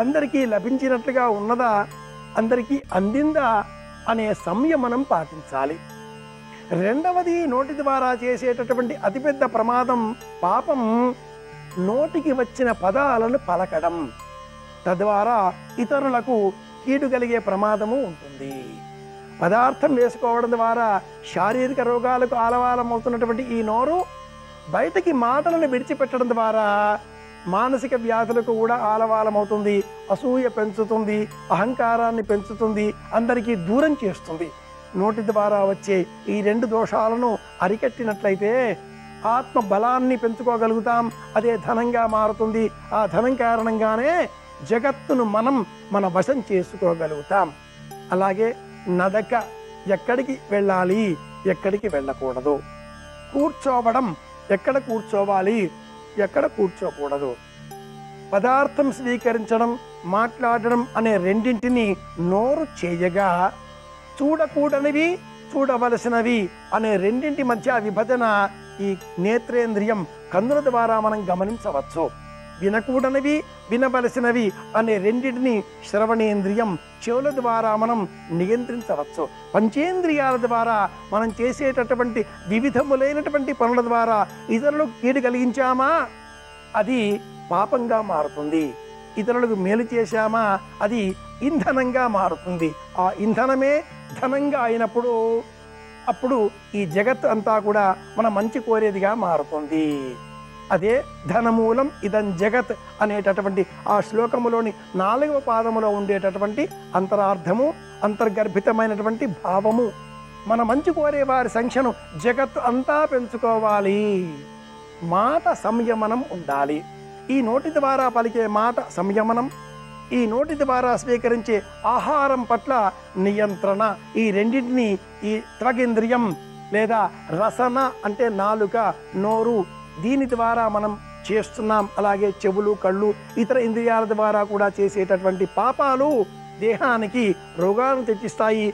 అందరికీ లభించినట్లుగా ఉన్నదా, అందరికీ అందిందా అనే సంయమనం పాటించాలి. రెండవది, నోటి ద్వారా చేసేటటువంటి అతిపెద్ద ప్రమాదం పాపం, నోటికి వచ్చిన పదాలను పలకడం. తద్వారా ఇతరులకు కీడు కలిగే ప్రమాదము ఉంటుంది. పదార్థం వేసుకోవడం ద్వారా శారీరక రోగాలకు ఆలవాలం అవుతున్నటువంటి ఈ నోరు బయటికి మాటలను విడిచిపెట్టడం ద్వారా మానసిక వ్యాధులకు కూడా ఆలవాలం అవుతుంది. అసూయ పెంచుతుంది, అహంకారాన్ని పెంచుతుంది, అందరికీ దూరం చేస్తుంది. నోటి ద్వారా వచ్చే ఈ 2 దోషాలను అరికట్టినట్లయితే ఆత్మ బలాన్ని పెంచుకోగలుగుతాం. అదే ధనంగా మారుతుంది. ఆ ధనం కారణంగానే జగత్తును మనం మన వశం చేసుకోగలుగుతాం. అలాగే నడక, ఎక్కడికి వెళ్ళాలి, ఎక్కడికి వెళ్ళకూడదు, కూర్చోవడం, ఎక్కడ కూర్చోవాలి, ఎక్కడ కూర్చోకూడదు, పదార్థం స్వీకరించడం, మాట్లాడడం అనే రెండింటిని నోరు చేయగా, చూడకూడనివి చూడవలసినవి అనే రెండింటి మధ్య విభజన ఈ నేత్రేంద్రియం కన్నుల ద్వారా మనం గమనించవచ్చు. వినకూడనివి వినవలసినవి అనే రెండింటిని శ్రవణేంద్రియం చెవుల ద్వారా మనం నియంత్రించవచ్చు. పంచేంద్రియాల ద్వారా మనం చేసేటటువంటి వివిధములైనటువంటి పనుల ద్వారా ఇతరులకు కీడు కలిగించామా, అది పాపంగా మారుతుంది. ఇతరులకు మేలు చేశామా, అది ఇంధనంగా మారుతుంది. ఆ ఇంధనమే ధనంగా అయినప్పుడు అప్పుడు ఈ జగత్ అంతా కూడా మన మంచి కోరేదిగా మారుతుంది. అదే ధనమూలం ఇదం జగత్ అనేటటువంటి ఆ శ్లోకములోని 4వ పాదములో ఉండేటటువంటి అంతరార్థము, అంతర్గర్భితమైనటువంటి భావము. మన మంచి కోరే వారి సంఖ్యను జగత్తు అంతా పెంచుకోవాలి. మాట సంయమనం ఉండాలి. ఈ నోటి ద్వారా పలికే మాట సంయమనం, ఈ నోటి ద్వారా స్వీకరించే ఆహారం పట్ల నియంత్రణ, ఈ రెండింటిని ఈ త్వగేంద్రియం లేదా రసన అంటే నాలుక, నోరు, దీని ద్వారా మనం చేస్తున్నాం. అలాగే చెవులు, కళ్ళు, ఇతర ఇంద్రియాల ద్వారా కూడా చేసేటటువంటి పాపాలు దేహానికి రోగాలను తెచ్చిస్తాయి,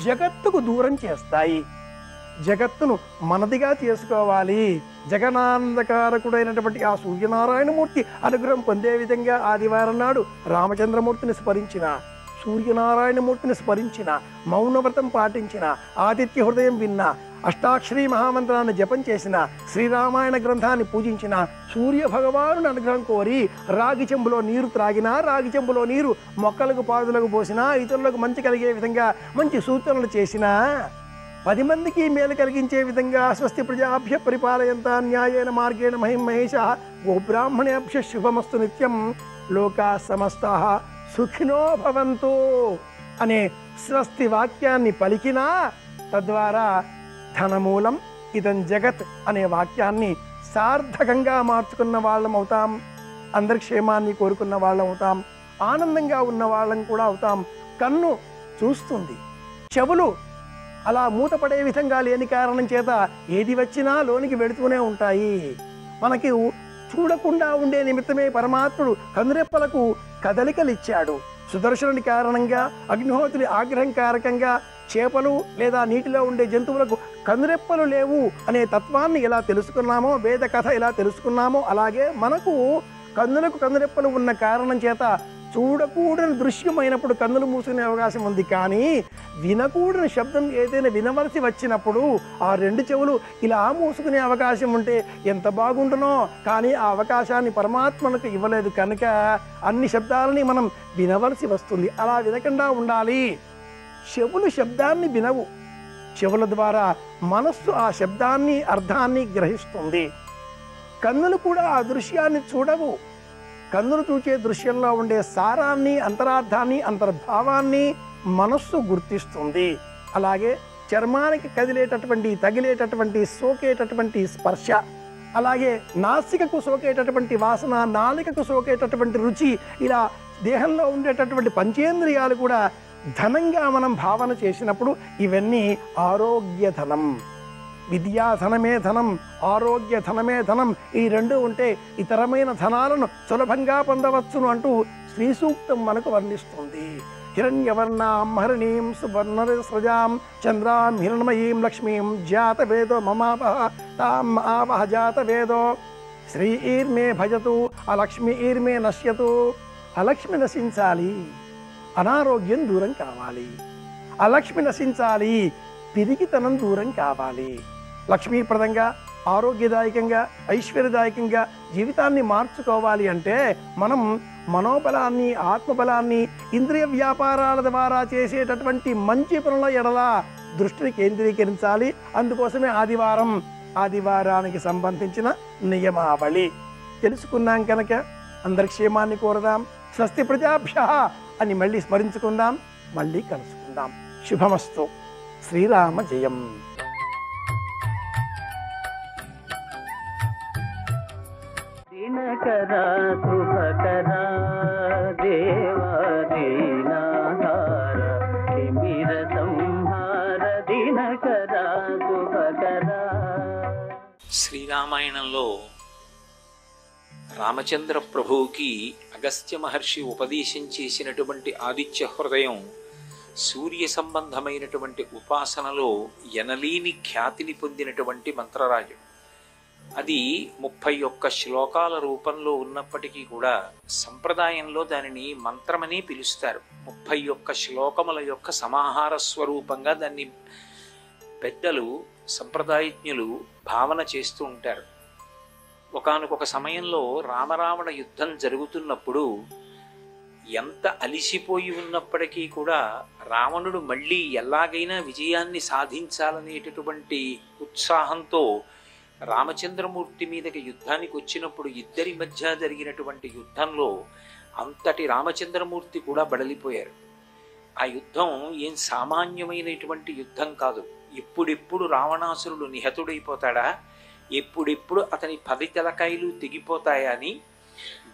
జగత్తుకు దూరం చేస్తాయి. జగత్తును మనదిగా చేసుకోవాలి. జగనానందకారకుడైనటువంటి ఆ సూర్యనారాయణమూర్తి అనుగ్రహం పొందే విధంగా ఆదివారం నాడు రామచంద్రమూర్తిని స్మరించిన, సూర్యనారాయణమూర్తిని స్మరించిన, మౌనవ్రతం పాటించిన, ఆదిత్య హృదయం విన్న, అష్టాక్షరీ మహామంత్రాన్ని జపం చేసిన, శ్రీరామాయణ గ్రంథాన్ని పూజించిన, సూర్య భగవానుని అనుగ్రహం కోరి రాగి చెంబులో నీరు త్రాగినా, రాగి చెంబులో నీరు మొక్కలకు పాదులకు పోసినా, ఇతరులకు మంచి కలిగే విధంగా మంచి సూచనలు చేసినా, 10 మందికి మేలు కలిగించే విధంగా స్వస్తి ప్రజాభ్య పరిపాలయంత న్యాయేన మార్గేణ మహిం మహేష గోబ్రాహ్మణేభ్య శుభమస్తు నిత్యం లోకా సమస్తాః సుఖినో భవంతు అనే స్వస్తి వాక్యాన్ని పలికినా, తద్వారా ధనమూలం ఇదం జగత్ అనే వాక్యాన్ని సార్థకంగా మార్చుకున్న వాళ్ళం అవుతాం. అందరి క్షేమాన్ని కోరుకున్న వాళ్ళం అవుతాం. ఆనందంగా ఉన్న వాళ్ళం కూడా అవుతాం. కన్ను చూస్తుంది, చెవులు అలా మూతపడే విధంగా లేని కారణం చేత ఏది వచ్చినా లోనికి వెళుతూనే ఉంటాయి. మనకి చూడకుండా ఉండే నిమిత్తమే పరమాత్ముడు కనురెప్పలకు కదలికలిచ్చాడు. సుదర్శనుడి కారణంగా, అగ్నిహోత్రుడి ఆగ్రహం కారకంగా చేపలు లేదా నీటిలో ఉండే జంతువులకు కనురెప్పలు లేవు అనే తత్వాన్ని ఎలా తెలుసుకున్నామో, వేద కథ ఎలా తెలుసుకున్నామో, అలాగే మనకు కన్నులకు కనురెప్పలు ఉన్న కారణం చేత చూడకూడని దృశ్యమైనప్పుడు కన్నులు మూసుకునే అవకాశం ఉంది. కానీ వినకూడని శబ్దం ఏదైనా వినవలసి వచ్చినప్పుడు ఆ రెండు చెవులు ఇలా మూసుకునే అవకాశం ఉంటే ఎంత బాగుండునో. కానీ ఆ అవకాశాన్ని పరమాత్మకు ఇవ్వలేదు కనుక అన్ని శబ్దాలని మనం వినవలసి వస్తుంది. అలా వినకుండా ఉండాలి. చెవులు శబ్దాన్ని వినవు, చెవుల ద్వారా మనస్సు ఆ శబ్దాన్ని అర్థాన్ని గ్రహిస్తుంది. కన్నులు కూడా ఆ దృశ్యాన్ని చూడవు. కన్నులు చూచే దృశ్యంలో ఉండే సారాన్ని, అంతరార్థాన్ని, అంతర్భావాన్ని మనస్సు గుర్తిస్తుంది. అలాగే చర్మానికి కదిలేటటువంటి, తగిలేటటువంటి, సోకేటటువంటి స్పర్శ, అలాగే నాసికకు సోకేటటువంటి వాసన, నాలికకు సోకేటటువంటి రుచి, ఇలా దేహంలో ఉండేటటువంటి పంచేంద్రియాలు కూడా ధనంగా మనం భావన చేసినప్పుడు ఇవన్నీ ఆరోగ్యధనం. విద్యాధనమే ధనం, ఆరోగ్య ధనమే ధనం. ఈ రెండు ఉంటే ఇతరమైన ధనాలను సులభంగా పొందవచ్చును అంటూ శ్రీ సూక్తం మనకు వర్ణిస్తుంది. హిరణ్యవర్ణాం హరిణీం సువర్ణరస్రజాం చంద్రాం హిరణ్మయీం లక్ష్మీం జాతవేదో మమాపహ తాం ఆపహ జాతవేదో. శ్రీ ఈర్మే భజతు అలక్ష్మి ఈర్మే నశ్యతు. అలక్ష్మి నశించాలి, అనారోగ్యం దూరం కావాలి. అలక్ష్మి నశించాలి, పిరిగితనం దూరం కావాలి. లక్ష్మీప్రదంగా, ఆరోగ్యదాయకంగా, ఐశ్వర్యదాయకంగా జీవితాన్ని మార్చుకోవాలి అంటే మనం మనోబలాన్ని, ఆత్మబలాన్ని ఇంద్రియ వ్యాపారాల ద్వారా చేసేటటువంటి మంచి పనుల ఎడల దృష్టిని కేంద్రీకరించాలి. అందుకోసమే ఆదివారానికి సంబంధించిన నియమావళి తెలుసుకున్నాం కనుక అందరి క్షేమాన్ని కోరదాం. స్వస్తి ప్రజాభ్యః అని మళ్ళీ స్మరించుకుందాం, మళ్ళీ కలుసుకుందాం. శుభమస్తు. శ్రీరామ జయం. దినకరా శుభకరా దేవా దీనాధార తిమిర సంహార దినకరా శుభకరా. శ్రీరామాయణంలో రామచంద్ర ప్రభువుకి అగస్త్య మహర్షి ఉపదేశం చేసినటువంటి ఆదిత్య హృదయం సూర్య సంబంధమైనటువంటి ఉపాసనలో ఎనలేని ఖ్యాతిని పొందినటువంటి మంత్రరాజం. అది 31 శ్లోకాల రూపంలో ఉన్నప్పటికీ కూడా సంప్రదాయంలో దానిని మంత్రమని పిలుస్తారు. 31 శ్లోకముల యొక్క సమాహార స్వరూపంగా దాన్ని పెద్దలు, సంప్రదాయజ్ఞులు భావన చేస్తూ ఉంటారు. ఒకానొక సమయంలో రామరావణ యుద్ధం జరుగుతున్నప్పుడు ఎంత అలిసిపోయి ఉన్నప్పటికీ కూడా రావణుడు మళ్ళీ ఎలాగైనా విజయాన్ని సాధించాలనేటటువంటి ఉత్సాహంతో రామచంద్రమూర్తి మీదకి యుద్ధానికి వచ్చినప్పుడు ఇద్దరి మధ్య జరిగినటువంటి యుద్ధంలో అంతటి రామచంద్రమూర్తి కూడా బడలిపోయారు. ఆ యుద్ధం ఏం సామాన్యమైనటువంటి యుద్ధం కాదు. ఎప్పుడెప్పుడు రావణాసురుడు నిహతుడైపోతాడా, ఎప్పుడెప్పుడు అతని 10 తలకాయలు తెగిపోతాయా అని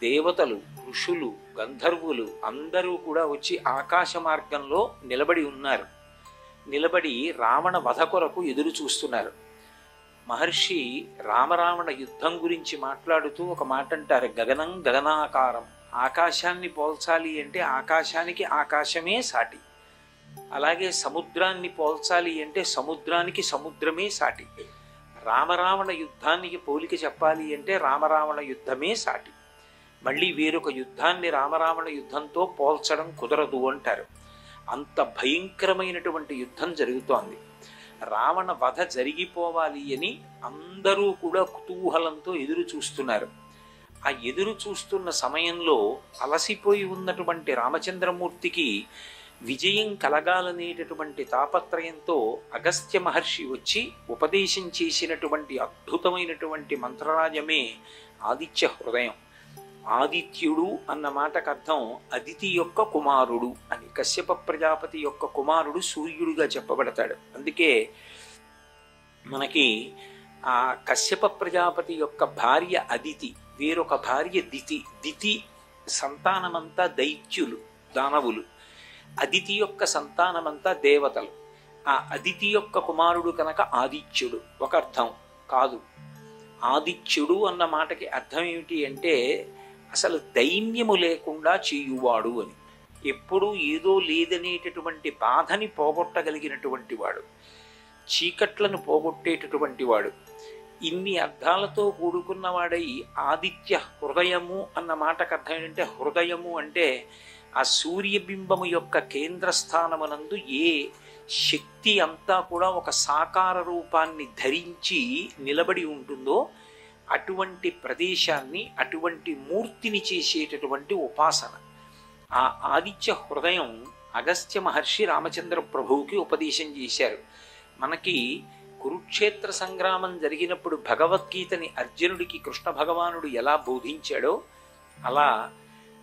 దేవతలు, ఋషులు, గంధర్వులు అందరూ కూడా వచ్చి ఆకాశ మార్గంలో నిలబడి ఉన్నారు. నిలబడి రావణ వధ కొరకు ఎదురు చూస్తున్నారు. మహర్షి రామరావణ యుద్ధం గురించి మాట్లాడుతూ ఒక మాట అంటారు, గగనం గగనాకారం. ఆకాశాన్ని పోల్చాలి అంటే ఆకాశానికి ఆకాశమే సాటి, అలాగే సముద్రాన్ని పోల్చాలి అంటే సముద్రానికి సముద్రమే సాటి. రామరావణ యుద్ధానికి పోలిక చెప్పాలి అంటే రామరావణ యుద్ధమే సాటి. మళ్ళీ వేరొక యుద్ధాన్ని రామరావణ యుద్ధంతో పోల్చడం కుదరదు అంటారు. అంత భయంకరమైనటువంటి యుద్ధం జరుగుతోంది. రావణ వధ జరిగిపోవాలి అని అందరూ కూడా కుతూహలంతో ఎదురు చూస్తున్నారు. ఆ ఎదురు చూస్తున్న సమయంలో అలసిపోయి ఉన్నటువంటి రామచంద్రమూర్తికి విజయం కలగాలనేటటువంటి తాపత్రయంతో అగస్త్య మహర్షి వచ్చి ఉపదేశం చేసినటువంటి అద్భుతమైనటువంటి మంత్రరాజమే ఆదిత్య హృదయం. ఆదిత్యుడు అన్న మాటకు అర్థం అదితి యొక్క కుమారుడు అని. కశ్యప ప్రజాపతి యొక్క కుమారుడు సూర్యుడిగా చెప్పబడతాడు. అందుకే మనకి ఆ కశ్యప ప్రజాపతి యొక్క భార్య అదితి, వేరొక భార్య దితి. దితి సంతానమంతా దైత్యులు, దానవులు. అదితి యొక్క సంతానమంతా దేవతలు. ఆ అదితి యొక్క కుమారుడు కనుక ఆదిత్యుడు ఒక అర్థం. కాదు, ఆదిత్యుడు అన్న మాటకి అర్థం ఏమిటి అంటే అసలు దైన్యము లేకుండా చేయువాడు అని. ఎప్పుడూ ఏదో లేదనేటటువంటి బాధని పోగొట్టగలిగినటువంటి వాడు, చీకట్లను పోగొట్టేటటువంటి వాడు. ఇన్ని అర్థాలతో కూడుకున్నవాడై ఆదిత్య హృదయము అన్న మాటకు అర్థం ఏంటంటే, హృదయము అంటే ఆ సూర్యబింబము యొక్క కేంద్రస్థానమునందు ఏ శక్తి అంతా కూడా ఒక సాకార రూపాన్ని ధరించి నిలబడి ఉంటుందో అటువంటి ప్రదేశాన్ని, అటువంటి మూర్తిని చేసేటటువంటి ఉపాసన. ఆ ఆదిత్య హృదయం అగస్త్య మహర్షి రామచంద్ర ప్రభువుకి ఉపదేశం చేశారు. మనకి కురుక్షేత్ర సంగ్రామం జరిగినప్పుడు భగవద్గీతని అర్జునుడికి కృష్ణ భగవానుడు ఎలా బోధించాడో, అలా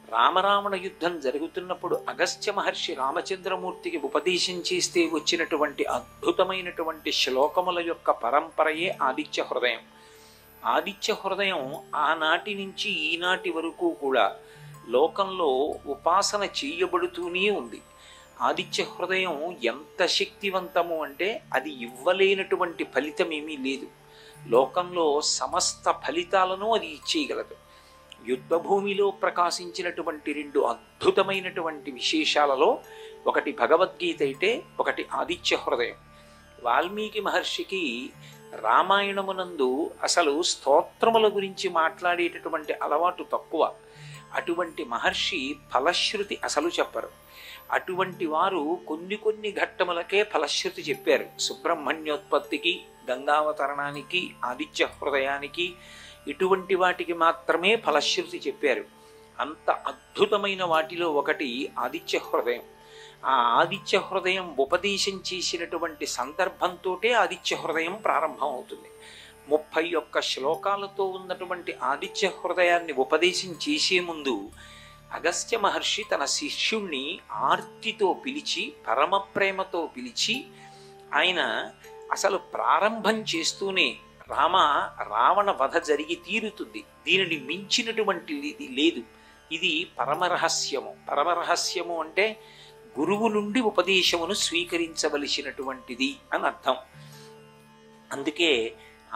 రామరావణ యుద్ధం జరుగుతున్నప్పుడు అగస్త్య మహర్షి రామచంద్రమూర్తికి ఉపదేశం చేస్తే వచ్చినటువంటి అద్భుతమైనటువంటి శ్లోకముల యొక్క పరంపరయే ఆదిత్య హృదయం. ఆదిత్య హృదయం ఆనాటి నుంచి ఈనాటి వరకు కూడా లోకంలో ఉపాసన చేయబడుతూనే ఉంది. ఆదిత్య హృదయం ఎంత శక్తివంతము అంటే అది ఇవ్వలేనటువంటి ఫలితం ఏమీ లేదు. లోకంలో సమస్త ఫలితాలను అది ఇచ్చేయగలదు. యుద్ధభూమిలో ప్రకాశించినటువంటి రెండు అద్భుతమైనటువంటి విశేషాలలో ఒకటి భగవద్గీత అయితే ఒకటి ఆదిత్య హృదయం. వాల్మీకి మహర్షికి రామాయణమునందు అసలు స్తోత్రముల గురించి మాట్లాడేటటువంటి అలవాటు తక్కువ. అటువంటి మహర్షి ఫలశ్రుతి అసలు చెప్పరు. అటువంటి వారు కొన్ని ఘట్టములకే ఫలశ్రుతి చెప్పారు. సుబ్రహ్మణ్యోత్పత్తికి, గంగావతరణానికి, ఆదిత్య హృదయానికి, ఇటువంటి వాటికి మాత్రమే ఫలశ్రుతి చెప్పారు. అంత అద్భుతమైన వాటిలో ఒకటి ఆదిత్య హృదయం. ఆ ఆదిత్య హృదయం ఉపదేశం చేసినటువంటి సందర్భంతోటే ఆదిత్య హృదయం ప్రారంభం అవుతుంది. 31 శ్లోకాలతో ఉన్నటువంటి ఆదిత్య హృదయాన్ని ఉపదేశం చేసే ముందు అగస్త్య మహర్షి తన శిష్యుణ్ణి ఆర్తితో పిలిచి, పరమ ప్రేమతో పిలిచి, ఆయన అసలు ప్రారంభం చేస్తూనే రావణ వధ జరిగి తీరుతుంది, దీనిని మించినటువంటిది లేదు, ఇది పరమరహస్యము. పరమరహస్యము అంటే గురువు నుండి ఉపదేశమును స్వీకరించవలసినటువంటిది అని అర్థం. అందుకే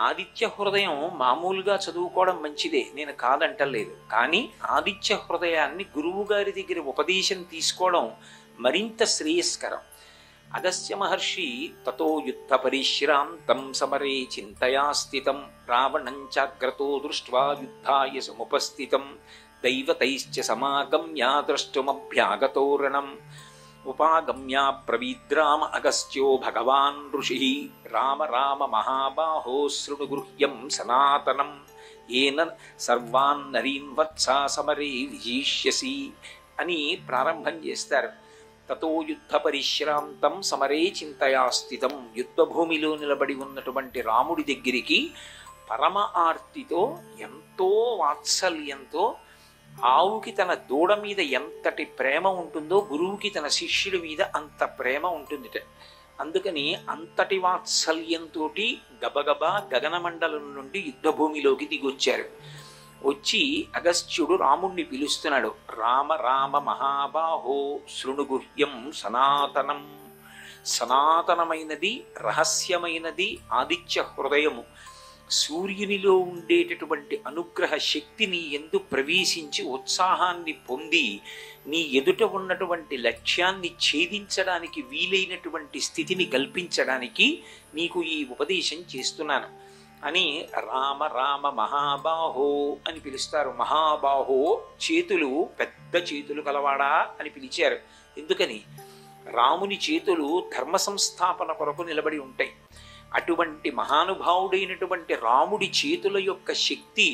ఆదిత్య హృదయం మామూలుగా చదువుకోవడం మంచిదే, నేను కాదంటలేదు. కానీ ఆదిత్య హృదయాన్ని గురువు గారి దగ్గర ఉపదేశం తీసుకోవడం మరింత శ్రేయస్కరం. అగస్త్య మహర్షి తతో యుద్ధ పరిశ్రాంతం సమరే చింతయా స్థితం రావణం చాగ్రతో దృష్ట్వా యుద్ధాయ సముపస్థితం దైవతైశ్చ సమాగమ్య ద్రష్టుమభ్యాగతోరణం ఉపాగమ్య ప్రవీద్రామ అగస్త్యో భగవాన్ ఋషి రామ రామ మహాబాహో శృణు గృహ్యం సనాతనం ఏన సర్వాన్ నరీన్ వత్సా సమరే విజీష్యసి అని ప్రారంభం చేస్తారు. తతో యుద్ధ పరిశ్రాంతం సమరే చింతయా స్థితం. యుద్ధభూమిలో నిలబడి ఉన్నటువంటి రాముడి దగ్గరికి పరమ ఆర్తితో, ఎంతో వాత్సల్యంతో, ఆవుకి తన దూడ మీద ఎంతటి ప్రేమ ఉంటుందో గురువుకి తన శిష్యుడి మీద అంత ప్రేమ ఉంటుందిట. అందుకని అంతటి వాత్సల్యంతో గబగబా గగనమండలం నుండి యుద్ధభూమిలోకి దిగొచ్చారు. వచ్చి అగస్త్యుడు రాముణ్ణి పిలుస్తున్నాడు. రామ రామ మహాబాహో శృణుగుహ్యం సనాతనం. సనాతనమైనది, రహస్యమైనది ఆదిత్య హృదయము. సూర్యునిలో ఉండేటటువంటి అనుగ్రహ శక్తిని ఎందు ప్రవేశించి ఉత్సాహాన్ని పొంది నీ ఎదుట ఉన్నటువంటి లక్ష్యాన్ని ఛేదించడానికి వీలైనటువంటి స్థితిని కల్పించడానికి నీకు ఈ ఉపదేశం చేస్తున్నాను అని రామ రామ మహాబాహో అని పిలుస్తారు. మహాబాహో చేతులు, పెద్ద చేతులు కలవాడా అని పిలిచారు. ఎందుకని? రాముని చేతులు ధర్మ సంస్థాపన కొరకు నిలబడి ఉంటాయి. అటువంటి మహానుభావుడైనటువంటి రాముడి చేతుల యొక్క శక్తి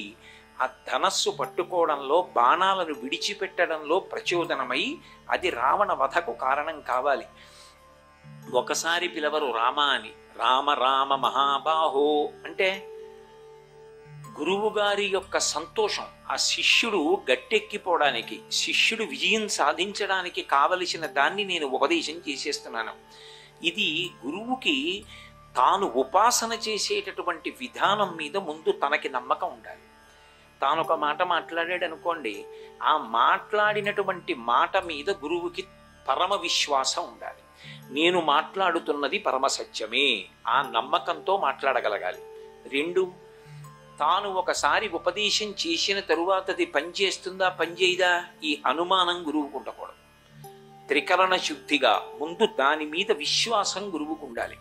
ఆ ధనస్సు పట్టుకోవడంలో, బాణాలను విడిచిపెట్టడంలో ప్రచోదనమై అది రావణ వధకు కారణం కావాలి. ఒకసారి పిలవరు రామ అని. రామ రామ మహాబాహో అంటే గురువుగారి యొక్క సంతోషం, ఆ శిష్యుడు గట్టెక్కిపోవడానికి, శిష్యుడు విజయం సాధించడానికి కావలసిన దాన్ని నేను ఉపదేశం చేసేస్తున్నాను. ఇది గురువుకి తాను ఉపాసన చేసేటటువంటి విధానం మీద ముందు తనకి నమ్మకం ఉండాలి. తాను ఒక మాట మాట్లాడాడు అనుకోండి, ఆ మాట్లాడినటువంటి మాట మీద గురువుకి పరమ విశ్వాసం ఉండాలి. నేను మాట్లాడుతున్నది పరమ సత్యమే, ఆ నమ్మకంతో మాట్లాడగలగాలి. 2, తాను ఒకసారి ఉపదేశం చేసిన తరువాత అది పనిచేస్తుందా పనిచేయదా ఈ అనుమానం గురువుకు ఉండకూడదు. త్రికరణ శుద్ధిగా ముందు దాని మీద విశ్వాసం గురువుకు ఉండాలి.